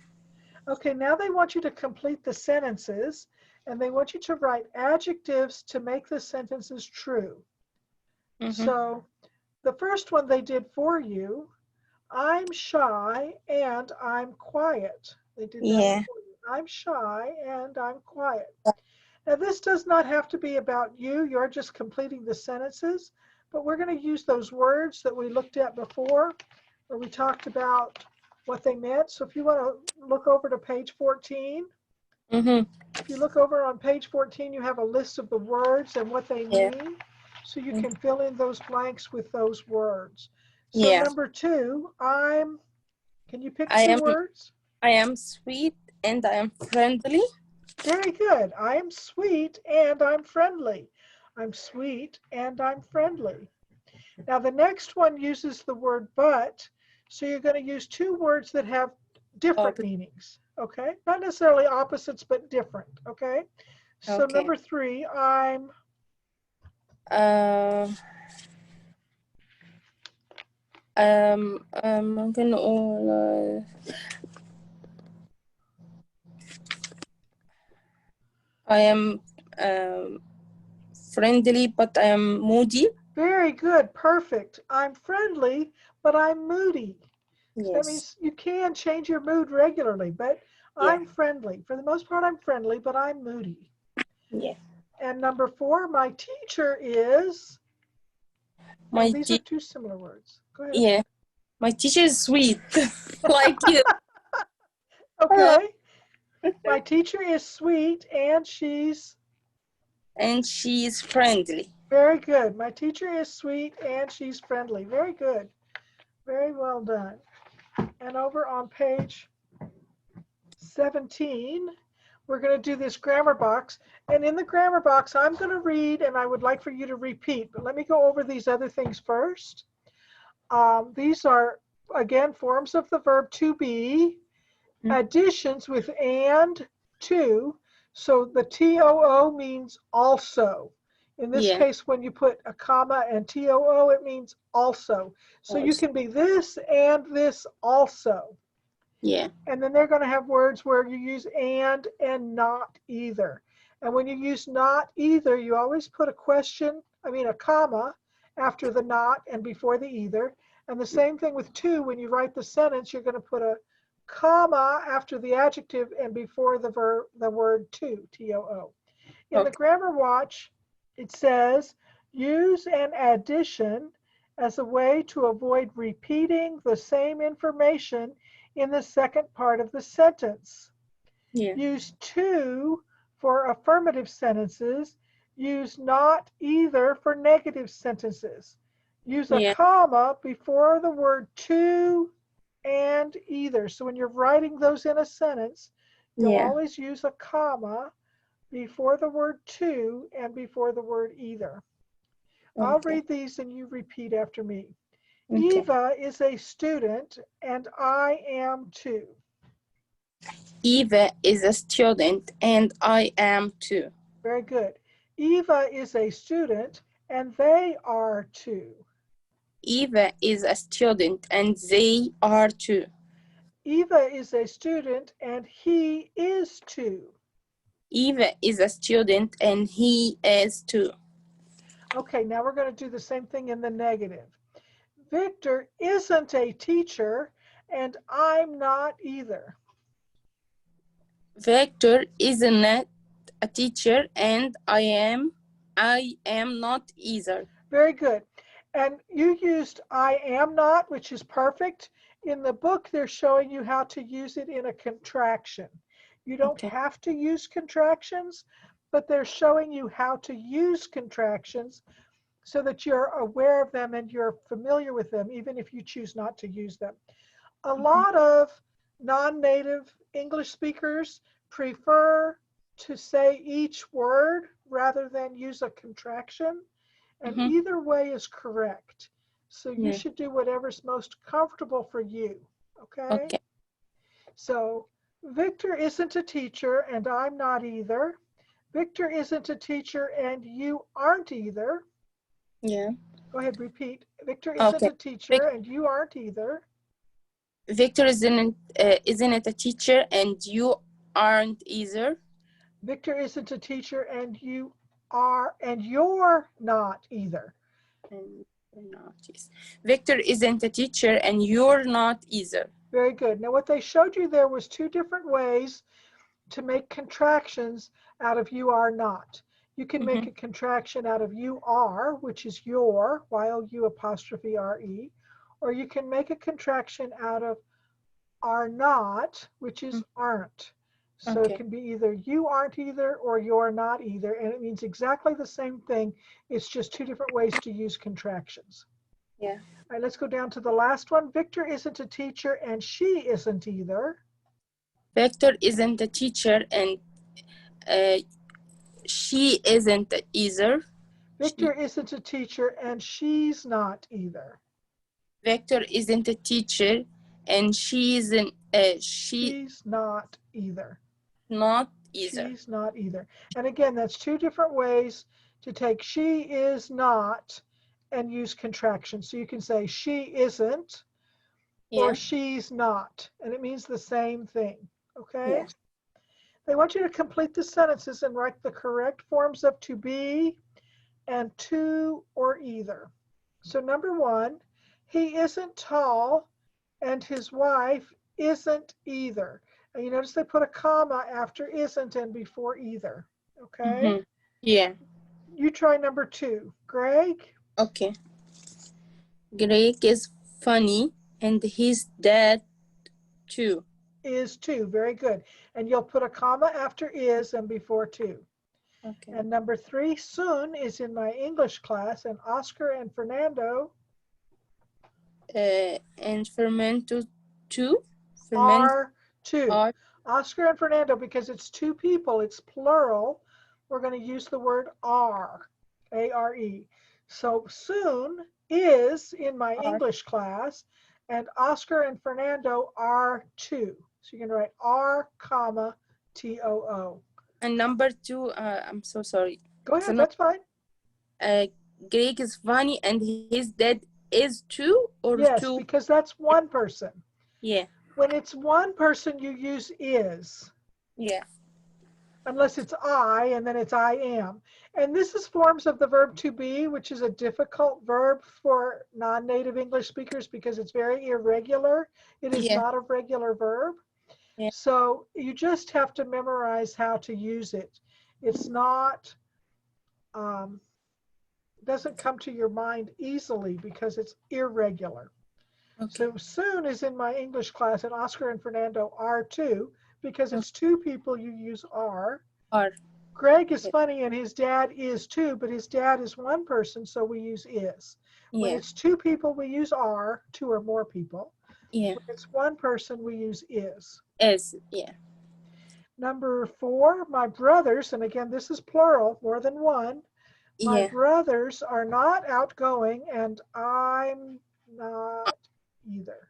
Okay, now they want you to complete the sentences and they want you to write adjectives to make the sentences true. So the first one they did for you, I'm shy and I'm quiet. They did that one for you. I'm shy and I'm quiet. Now this does not have to be about you. You're just completing the sentences, but we're going to use those words that we looked at before where we talked about what they meant. So if you want to look over to page 14, if you look over on page 14, you have a list of the words and what they mean. So you can fill in those blanks with those words. So number 2, can you pick 2 words? I am sweet and I am friendly. Very good. I am sweet and I'm friendly. I'm sweet and I'm friendly. Now the next one uses the word but, so you're going to use 2 words that have different meanings, okay? Not necessarily opposites, but different, okay? So number 3, I'm ممكن نقول I am friendly but I am moody. Very good, perfect. I'm friendly, but I'm moody. Yes. That means you can change your mood regularly, but I'm friendly. For the most part, I'm friendly, but I'm moody. Yeah. And number 4, my teacher is. These are 2 similar words. Go ahead. Yeah. My teacher is sweet, like you. Okay. My teacher is sweet and she's friendly. Very good. My teacher is sweet and she's friendly. Very good. Very well done. And over on page 17, we're going to do this grammar box. And in the grammar box, I'm going to read and I would like for you to repeat. But let me go over these other things first. These are, again, forms of the verb to be, additions with and, to. So the TOO means also. In this case, when you put a comma and TOO, it means also. So you can be this and this also. Yeah. And then they're going to have words where you use and not either. And when you use not either, you always put a comma after the not and before the either. And the same thing with to. When you write the sentence, you're going to put a comma after the adjective and before the word to, T-O-O. In the grammar watch, it says, use an addition as a way to avoid repeating the same information in the second part of the sentence. Yeah. Use to for affirmative sentences. Use not either for negative sentences. Use a comma before the word to and either. So when you're writing those in a sentence, you'll always use a comma before the word to and before the word either. I'll read these and you repeat after me. Eva is a student and I am too. Eva is a student and I am too. Very good. Eva is a student and they are too. Eva is a student and they are too. Eva is a student and he is too. Eva is a student and he is too. Okay, now we're going to do the same thing in the negative. Victor isn't a teacher and I'm not either. Victor isn't a teacher and I am not either. Very good. And you used I am not, which is perfect. In the book, they're showing you how to use it in a contraction. You don't have to use contractions, but they're showing you how to use contractions so that you're aware of them and you're familiar with them, even if you choose not to use them. A lot of non-native English speakers prefer to say each word rather than use a contraction. And either way is correct. So you should do whatever's most comfortable for you, okay? So Victor isn't a teacher and I'm not either. Victor isn't a teacher and you aren't either. Yeah. Go ahead, repeat. Victor isn't Okay. a teacher and you aren't either. Victor isn't a teacher and you aren't either. Victor isn't a teacher and you're not either. And you're not, yes. Victor isn't a teacher and you're not either. Very good. Now what they showed you there was two different ways to make contractions out of you are not. You can make a contraction out of you are, which is your, Y-O-U apostrophe R-E, or you can make a contraction out of are not, which is aren't. So Okay. it can be either you aren't either or you're not either, and it means exactly the same thing. It's just two different ways to use contractions. Yeah. All right, let's go down to the last one. Victor isn't a teacher and she isn't either. Victor isn't a teacher and she isn't either. Victor isn't a teacher and she's not either. Victor isn't a teacher and she's not either. not either. She's not either. And again, that's two different ways to take she is not and use contractions. So you can say she isn't or she's not, and it means the same thing. Okay? Yeah. They want you to complete the sentences and write the correct forms of to be and to or either. So number one, he isn't tall and his wife isn't either. And you notice they put a comma after isn't and before either. Okay? Yeah. You try number two. Greg? Okay. Greg is funny and his dad too. Is too. Very good. And you'll put a comma after is and before too. Okay. And number three, Soon is in my English class and Oscar and Fernando And Fermento too. are two. Are Oscar and Fernando, because it's two people, it's plural, we're going to use the word are, A-R-E. So Soon is in my English class and Oscar and Fernando are two. So you can write are, comma, T-O-O. And number two, I'm so sorry. Go ahead, So that's fine. Greg is funny and his dad is too or Yes, two? because that's one person. Yeah. When it's one person, you use is. Yeah. Unless it's I, and then it's I am. And this is forms of the verb to be, which is a difficult verb for non-native English speakers because it's very irregular. It is not a regular verb. Yeah. So you just have to memorize how to use it. It's not, doesn't come to your mind easily because it's irregular. Okay. So Soon is in my English class and Oscar and Fernando are too. Because it's two people, you use are. Are. Greg is funny and his dad is too, but his dad is one person, so we use is. When it's two people, we use are, two or more people. Yeah. When it's one person, we use is. Is, yeah. Number four, my brothers, and again, this is plural, more than one. My brothers are not outgoing and I'm not either.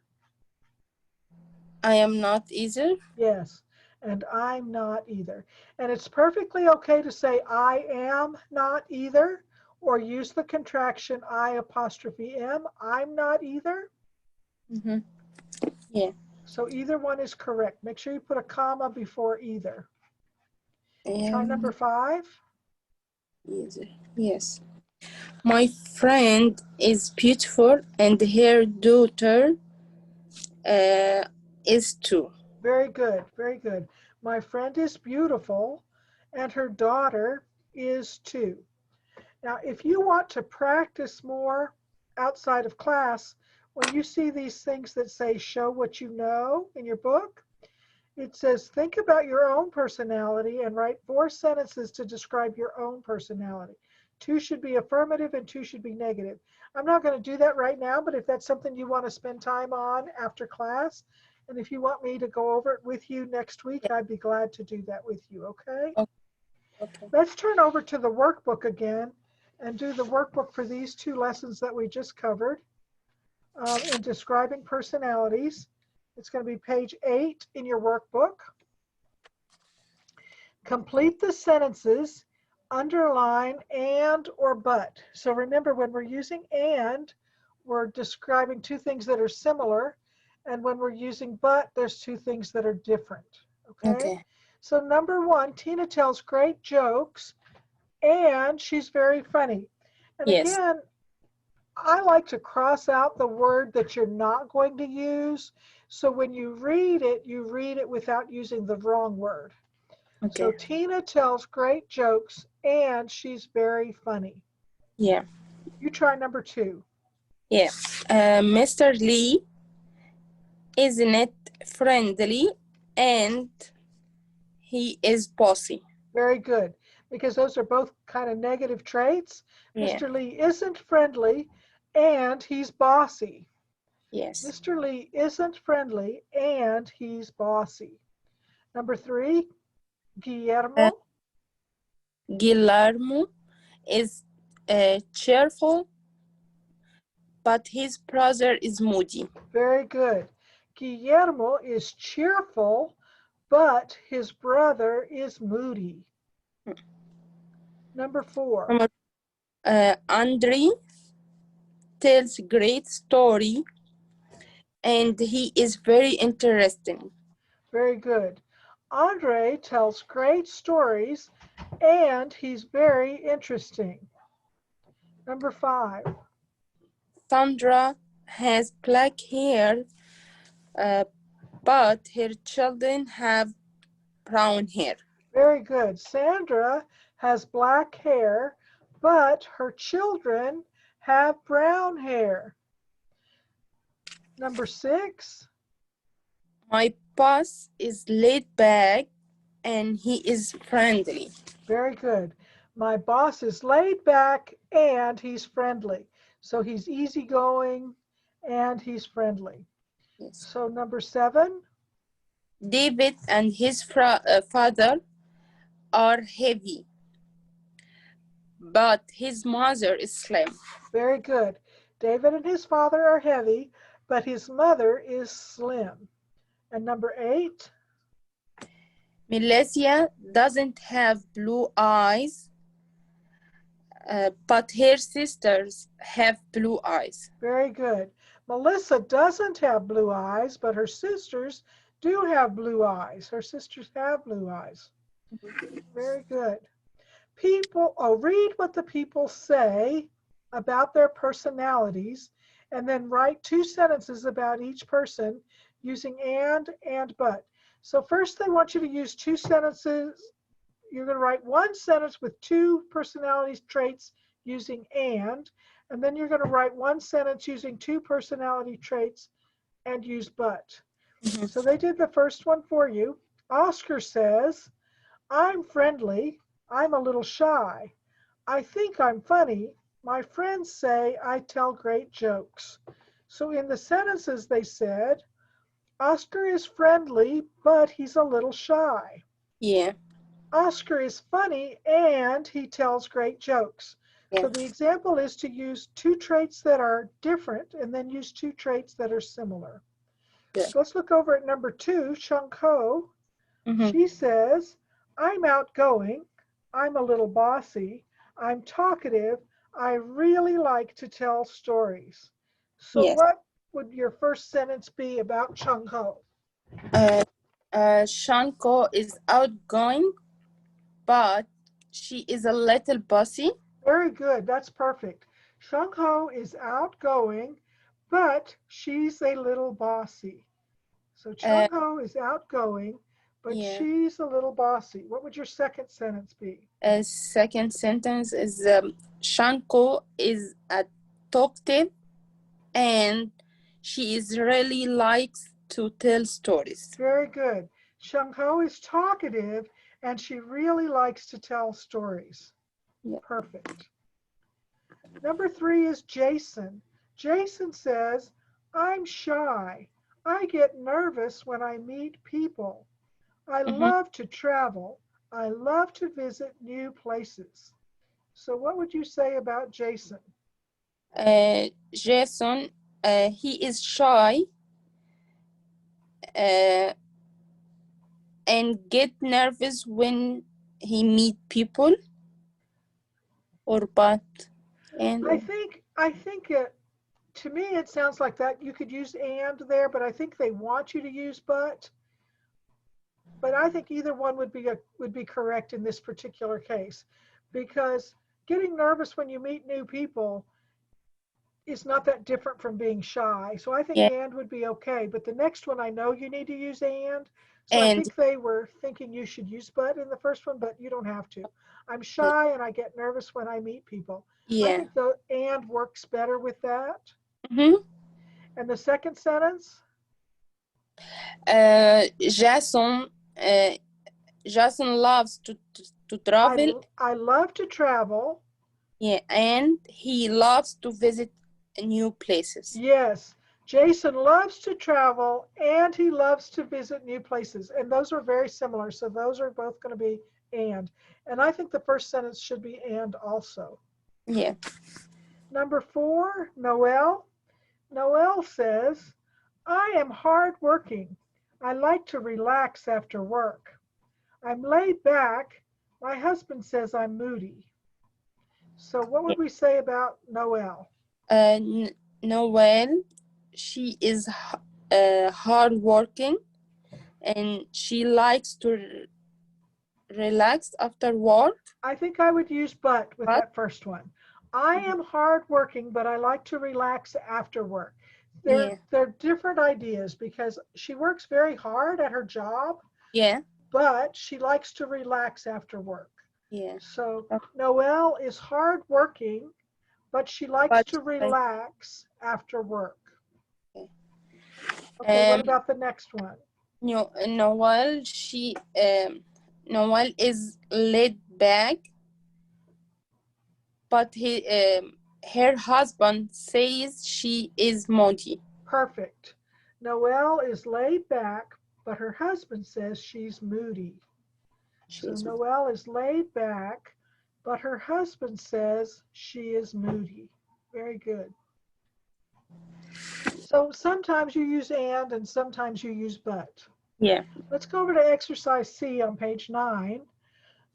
I am not either. Yes, and I'm not either. And it's perfectly okay to say I am not either, or use the contraction I apostrophe am. I'm not either. Yeah. So either one is correct. Make sure you put a comma before either. Try number five. Either. Yes. My friend is beautiful and her daughter is too. Very good, very good. My friend is beautiful and her daughter is too. Now, if you want to practice more outside of class, when you see these things that say show what you know in your book, it says think about your own personality and write 4 sentences to describe your own personality. 2 should be affirmative and 2 should be negative. I'm not going to do that right now, but if that's something you want to spend time on after class, and if you want me to go over it with you next week, I'd be glad to do that with you, okay? Okay. Let's turn over to the workbook again and do the workbook for these 2 lessons that we just covered in describing personalities. It's going to be page 8 in your workbook. Complete the sentences, underline and or but. So remember, when we're using and, we're describing two things that are similar. And when we're using but, there's two things that are different. Okay? Okay. So number 1, Tina tells great jokes and she's very funny. And Yes. again, I like to cross out the word that you're not going to use. So when you read it without using the wrong word. Okay. So Tina tells great jokes and she's very funny. Yeah. You try number 2. Yeah. Mr. Lee isn't it friendly and he is bossy. Very good. Because those are both kind of negative traits. Yeah. Mr. Lee isn't friendly and he's bossy. Yes. Mr. Lee isn't friendly and he's bossy. Number 3, Guillermo. Guillermo is cheerful, but his brother is moody. Very good. Guillermo is cheerful, but his brother is moody. Number 4. Andre tells great story and he is very interesting. Very good. Andre tells great stories and he's very interesting. Number 5. Sandra has black hair, but her children have brown hair. Very good. Sandra has black hair, but her children have brown hair. Number 6. My boss is laid back and he is friendly. Very good. My boss is laid back and he's friendly. So he's easygoing and he's friendly. Yes. So number 7. David and his father are heavy, but his mother is slim. Very good. David and his father are heavy, but his mother is slim. And number 8. Melissa doesn't have blue eyes, but her sisters have blue eyes. Very good. Melissa doesn't have blue eyes, but her sisters do have blue eyes. Her sisters have blue eyes. Very good. Read what the people say about their personalities, and then write 2 sentences about each person using and but. So first they want you to use 2 sentences. You're going to write 1 sentence with 2 personality traits using and then you're going to write 1 sentence using 2 personality traits and use but. Mm-hmm. So they did the first one for you. Oscar says, I'm friendly. I'm a little shy. I think I'm funny. My friends say I tell great jokes. So in the sentences they said, Oscar is friendly, but he's a little shy. Yeah. Oscar is funny and he tells great jokes. Yeah. So the example is to use 2 traits that are different and then use 2 traits that are similar. Yeah. So let's look over at number 2, Shunk Ho. Mm-hmm. She says, I'm outgoing. I'm a little bossy. I'm talkative. I really like to tell stories. So Yes. what would your first sentence be about Chung Ho? Shanko is outgoing, but she is a little bossy. Very good. That's perfect. Chung Ho is outgoing, but she's a little bossy. So Chung Ho is outgoing, but Yeah. she's a little bossy. What would your second sentence be? Second sentence is Shanko is a talkative and she is really likes to tell stories. Very good. Shung Ho is talkative and she really likes to tell stories. Yeah. Perfect. Number 3 is Jason. Jason says, I'm shy. I get nervous when I meet people. I love to travel. I love to visit new places. So what would you say about Jason? Jason, he is shy and get nervous when he meet people, or but and I think it, to me, it sounds like that you could use and there, but I think they want you to use but. But I think either one would be correct in this particular case, because getting nervous when you meet new people is not that different from being shy. So I think yeah, and would be okay. But the next one, I know you need to use and. So I and think they were thinking you should use but in the first one, but you don't have to. I'm shy and I get nervous when I meet people. I yeah. think the and works better with that. Mm-hmm. And the second sentence? Jason Jason loves to travel. I love to travel. Yeah, and he loves to visit new places. Yes, Jason loves to travel and he loves to visit new places. And those are very similar. So those are both going to be and. And I think the first sentence should be and also. Yeah. Number 4, Noel. Noel says, I am hardworking. I like to relax after work. I'm laid back. My husband says I'm moody. So what would we say about Noel? Noel, she is hardworking, and she likes to relax after work. I think I would use but with But that first one. I am hardworking, but I like to relax after work. yeah, They're different ideas because she works very hard at her job, yeah, but she likes to relax after work. yeah. So Noelle is hardworking, but she likes But to relax after work. okay. Okay, what about the next one? Noel, Noel is laid back, but her husband says she is moody. Perfect. Noelle is laid back, but her husband says she's moody. So Noelle is laid back, but her husband says she is moody. Very good. So sometimes you use and sometimes you use but. Yeah. Let's go over to exercise C on page 9.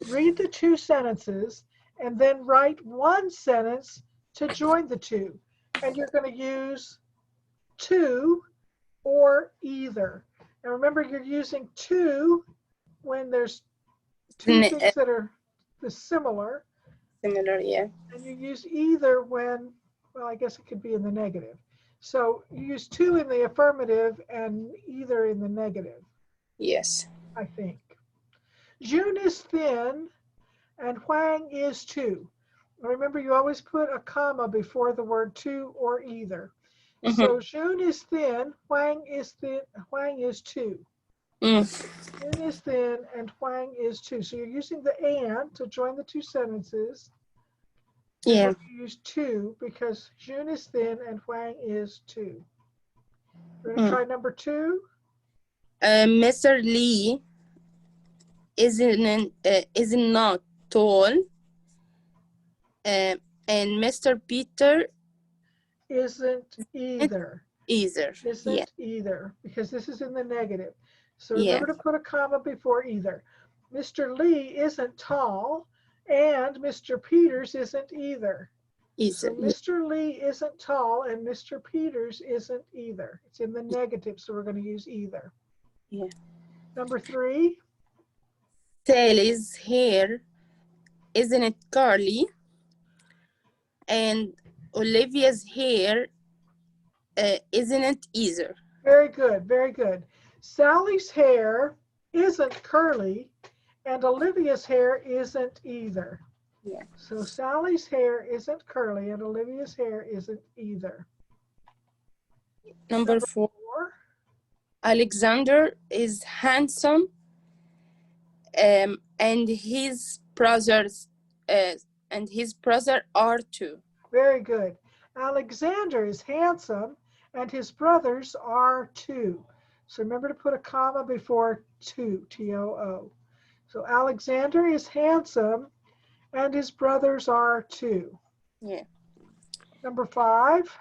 Read the 2 sentences and then write 1 sentence to join the 2. And you're going to use to or either. And remember, you're using to when there's 2 things that are similar. Similar, yeah. And you use either when, well, I guess it could be in the negative. So you use to in the affirmative and either in the negative. Yes. I think. June is thin and Huang is too. Remember, you always put a comma before the word to or either. Mm-hmm. So June is thin, Huang is too. June is thin and Huang is too. So you're using the and to join the 2 sentences. Yeah. You use to because June is thin and Huang is too. We're going to try number 2. Mr. Lee is not tall, and Mr. Peter isn't either. Isn't either because this is in the negative. So yeah. remember to put a comma before either. Mr. Lee isn't tall and Mr. Peters isn't either. So Mr. Lee isn't tall and Mr. Peters isn't either. It's in the negative, so we're going to use either. Yeah. Number 3. Sally's hair isn't curly, and Olivia's hair isn't it either. Very good, very good. Sally's hair isn't curly and Olivia's hair isn't either. Yeah. So Sally's hair isn't curly and Olivia's hair isn't either. Number 4. Alexander is handsome, and his brothers are too. Very good. Alexander is handsome and his brothers are too. So remember to put a comma before too, T-O-O. So Alexander is handsome and his brothers are too. Yeah. Number 5.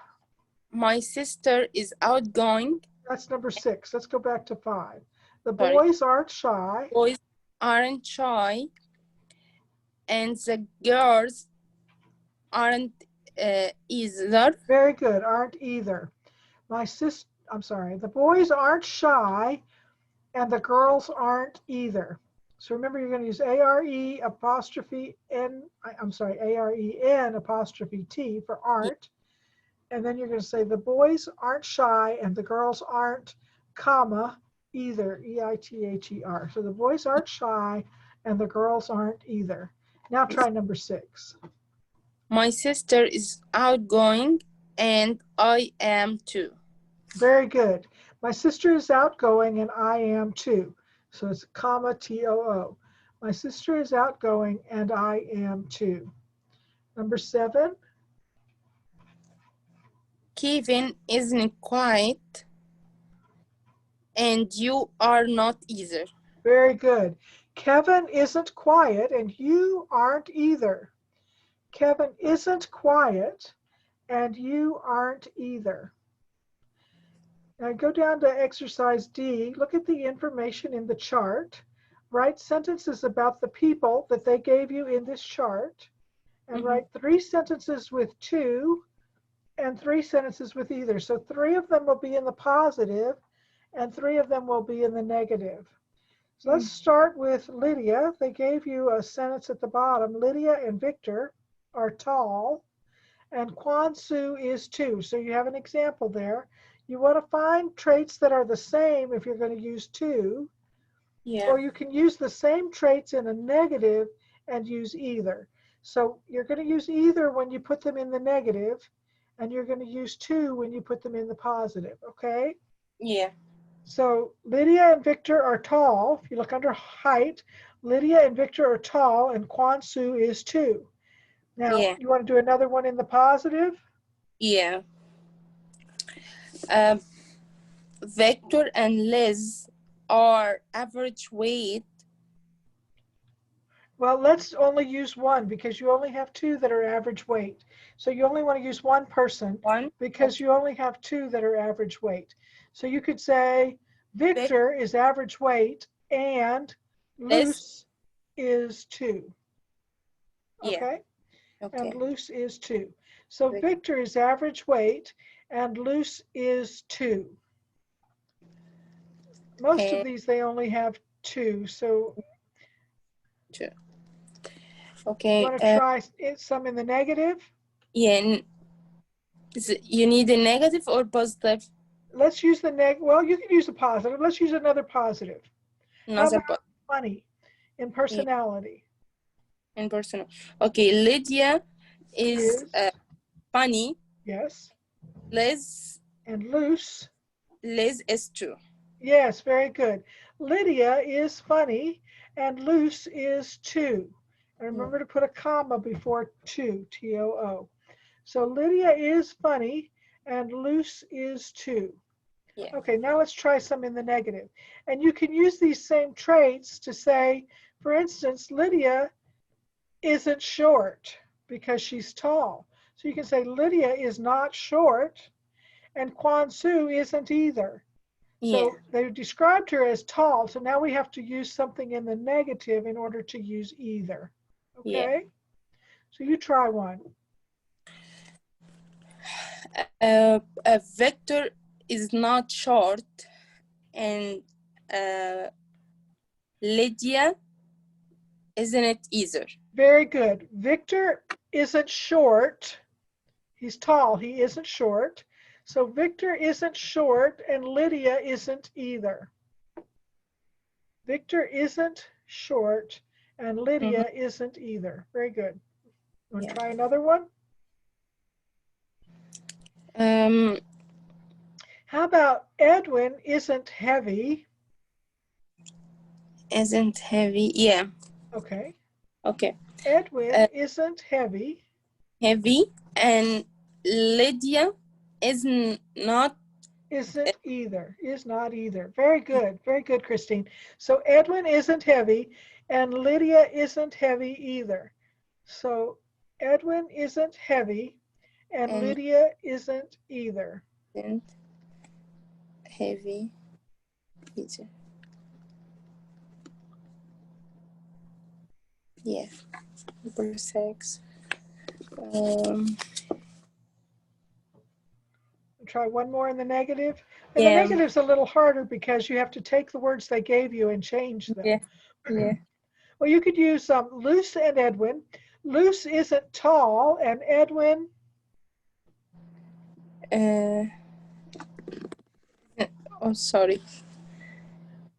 My sister is outgoing. That's number 6. Let's go back to 5. The boys aren't shy. Boys aren't shy. and the girls aren't either. Very good. Aren't either. The boys aren't shy and the girls aren't either. So remember, you're going to use A-R-E apostrophe N, A-R-E-N apostrophe T for aren't. And then you're going to say the boys aren't shy and the girls aren't, comma, either, E-I-T-H-E-R. So the boys aren't shy and the girls aren't either. Now try number 6. My sister is outgoing and I am too. Very good. My sister is outgoing and I am too. So it's comma T-O-O. My sister is outgoing and I am too. Number 7. Kevin isn't quiet and you are not either. Very good. Kevin isn't quiet and you aren't either. Kevin isn't quiet and you aren't either. Now go down to exercise D. Look at the information in the chart. Write sentences about the people that they gave you in this chart. And write 3 sentences with to and 3 sentences with either. So 3 of them will be in the positive and 3 of them will be in the negative. So let's start with Lydia. They gave you a sentence at the bottom. Lydia and Victor are tall and Kwansu is too. So you have an example there. You want to find traits that are the same if you're going to use to, or you can use the same traits in a negative and use either. So you're going to use either when you put them in the negative, and you're going to use to when you put them in the positive, okay? Yeah. So Lydia and Victor are tall. If you look under height, Lydia and Victor are tall, and Kwansu is too. Now, you want to do another one in the positive? Yeah. Victor and Liz are average weight. Well, let's only use one because you only have 2 that are average weight. So you only want to use one person because you only have 2 that are average weight. So you could say Victor is average weight and Luce is 2. Okay? And Luce is 2. So Victor is average weight and Luce is 2. Most of these, they only have 2. So 2. Okay. You want to try some in the negative? Yeah. You need a negative or positive? Let's use the well, you can use a positive. Let's use another positive. How about funny in personality? In personal. Okay, Lydia is funny. Yes. Liz. And Luce. Liz is 2. Yes, very good. Lydia is funny and Luce is 2. And remember to put a comma before 2, T-O-O. So Lydia is funny and Luce is 2. Yeah. Okay, now let's try some in the negative. And you can use these same traits to say, for instance, Lydia isn't short because she's tall. So you can say Lydia is not short and Kwansu isn't either. So they described her as tall. So now we have to use something in the negative in order to use either. Okay? So you try one. Victor is not short and Lydia isn't it either. Very good. Victor isn't short. He's tall. He isn't short. So Victor isn't short and Lydia isn't either. Victor isn't short and Lydia isn't either. Very good. Want to try another one? How about Edwin isn't heavy? Isn't heavy, yeah. Okay. Okay. Edwin isn't heavy. Heavy and Lydia isn't either. Is not either. Very good. Very good, Christine. So Edwin isn't heavy and Lydia isn't heavy either. So Edwin isn't heavy and Lydia isn't either. Isn't heavy either. Yeah. Number 6. Try one more in the negative. And Yeah. the negative's a little harder because you have to take the words they gave you and change them. Yeah. Yeah. Well, you could use Luce and Edwin. Luce isn't tall, and Edwin. Oh, sorry.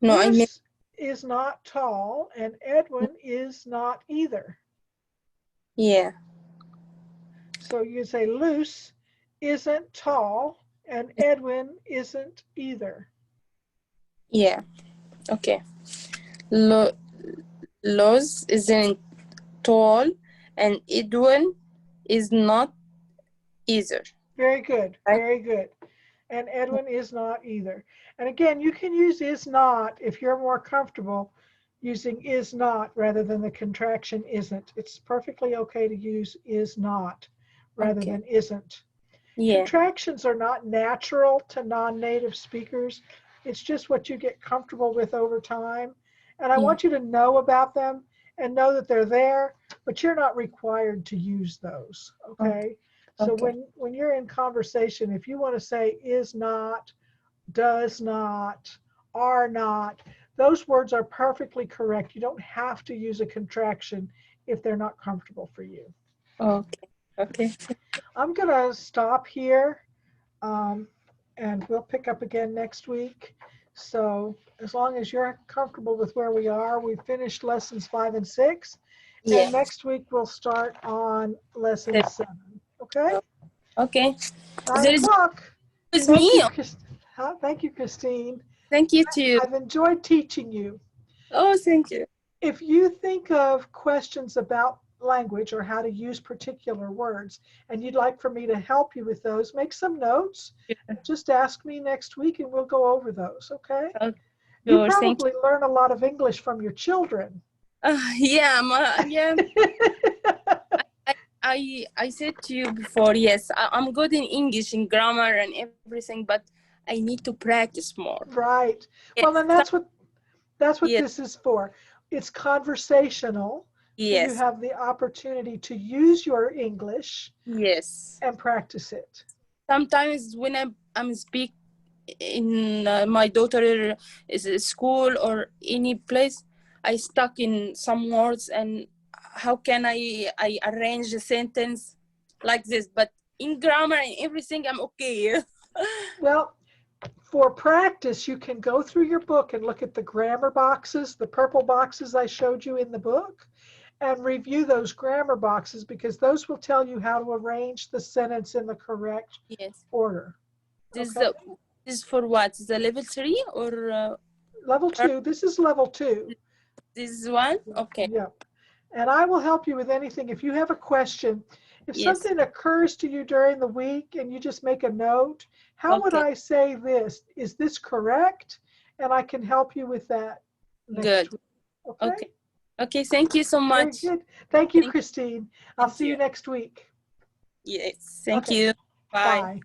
No, I meant. Luce is not tall, and Edwin is not either. Yeah. So you say Luce isn't tall, and Edwin isn't either. Yeah. Okay. Loz isn't tall, and Edwin is not either. Very good. Right? Very good. And Edwin is not either. And again, you can use is not if you're more comfortable using is not rather than the contraction isn't. It's perfectly okay to use is not rather Okay. than isn't. Yeah. Contractions are not natural to non-native speakers. It's just what you get comfortable with over time. And I Yeah. want you to know about them and know that they're there, but you're not required to use those, okay? So Okay. when you're in conversation, if you want to say is not, does not, are not, those words are perfectly correct. You don't have to use a contraction if they're not comfortable for you. Okay. Okay. I'm going to stop here, and we'll pick up again next week. So as long as you're comfortable with where we are, we've finished lessons 5 and 6. Yeah. And next week we'll start on lesson 7. Okay? Okay. 9 There is o'clock. with Thank me. you, Thank you, Christine. Thank you too. I've enjoyed teaching you. Oh, thank you. If you think of questions about language or how to use particular words, and you'd like for me to help you with those, make some notes. Yeah. Just ask me next week and we'll go over those, okay? Okay. You Sure, thank probably learn a lot of English from your children. Yeah, yeah. I said to you before, yes, I'm good in English, in grammar and everything, but I need to practice more. Right. Yes. Well, then that's what Yes. this is for. It's conversational. So you Yes. have the opportunity to use your English Yes. and practice it. Sometimes when I'm speak in my daughter is at school or any place, I stuck in some words, and how can I arrange a sentence like this? But in grammar and everything, I'm okay. Well, for practice, you can go through your book and look at the grammar boxes, the purple boxes I showed you in the book, and review those grammar boxes because those will tell you how to arrange the sentence in the correct Yes. order. This Okay? is for what? Is the level 3 or Level 2. This is level 2. this one? Okay. Yeah. And I will help you with anything. If you have a question, if Yes. something occurs to you during the week and you just make a note, how would Okay. I say this? Is this correct? And I can help you with that next Good. week. Okay. Okay. Thank you so Very much. good. Thank you, Thank- Christine. I'll thank see you you. next week. Yes. Thank Okay. you. Bye. Bye.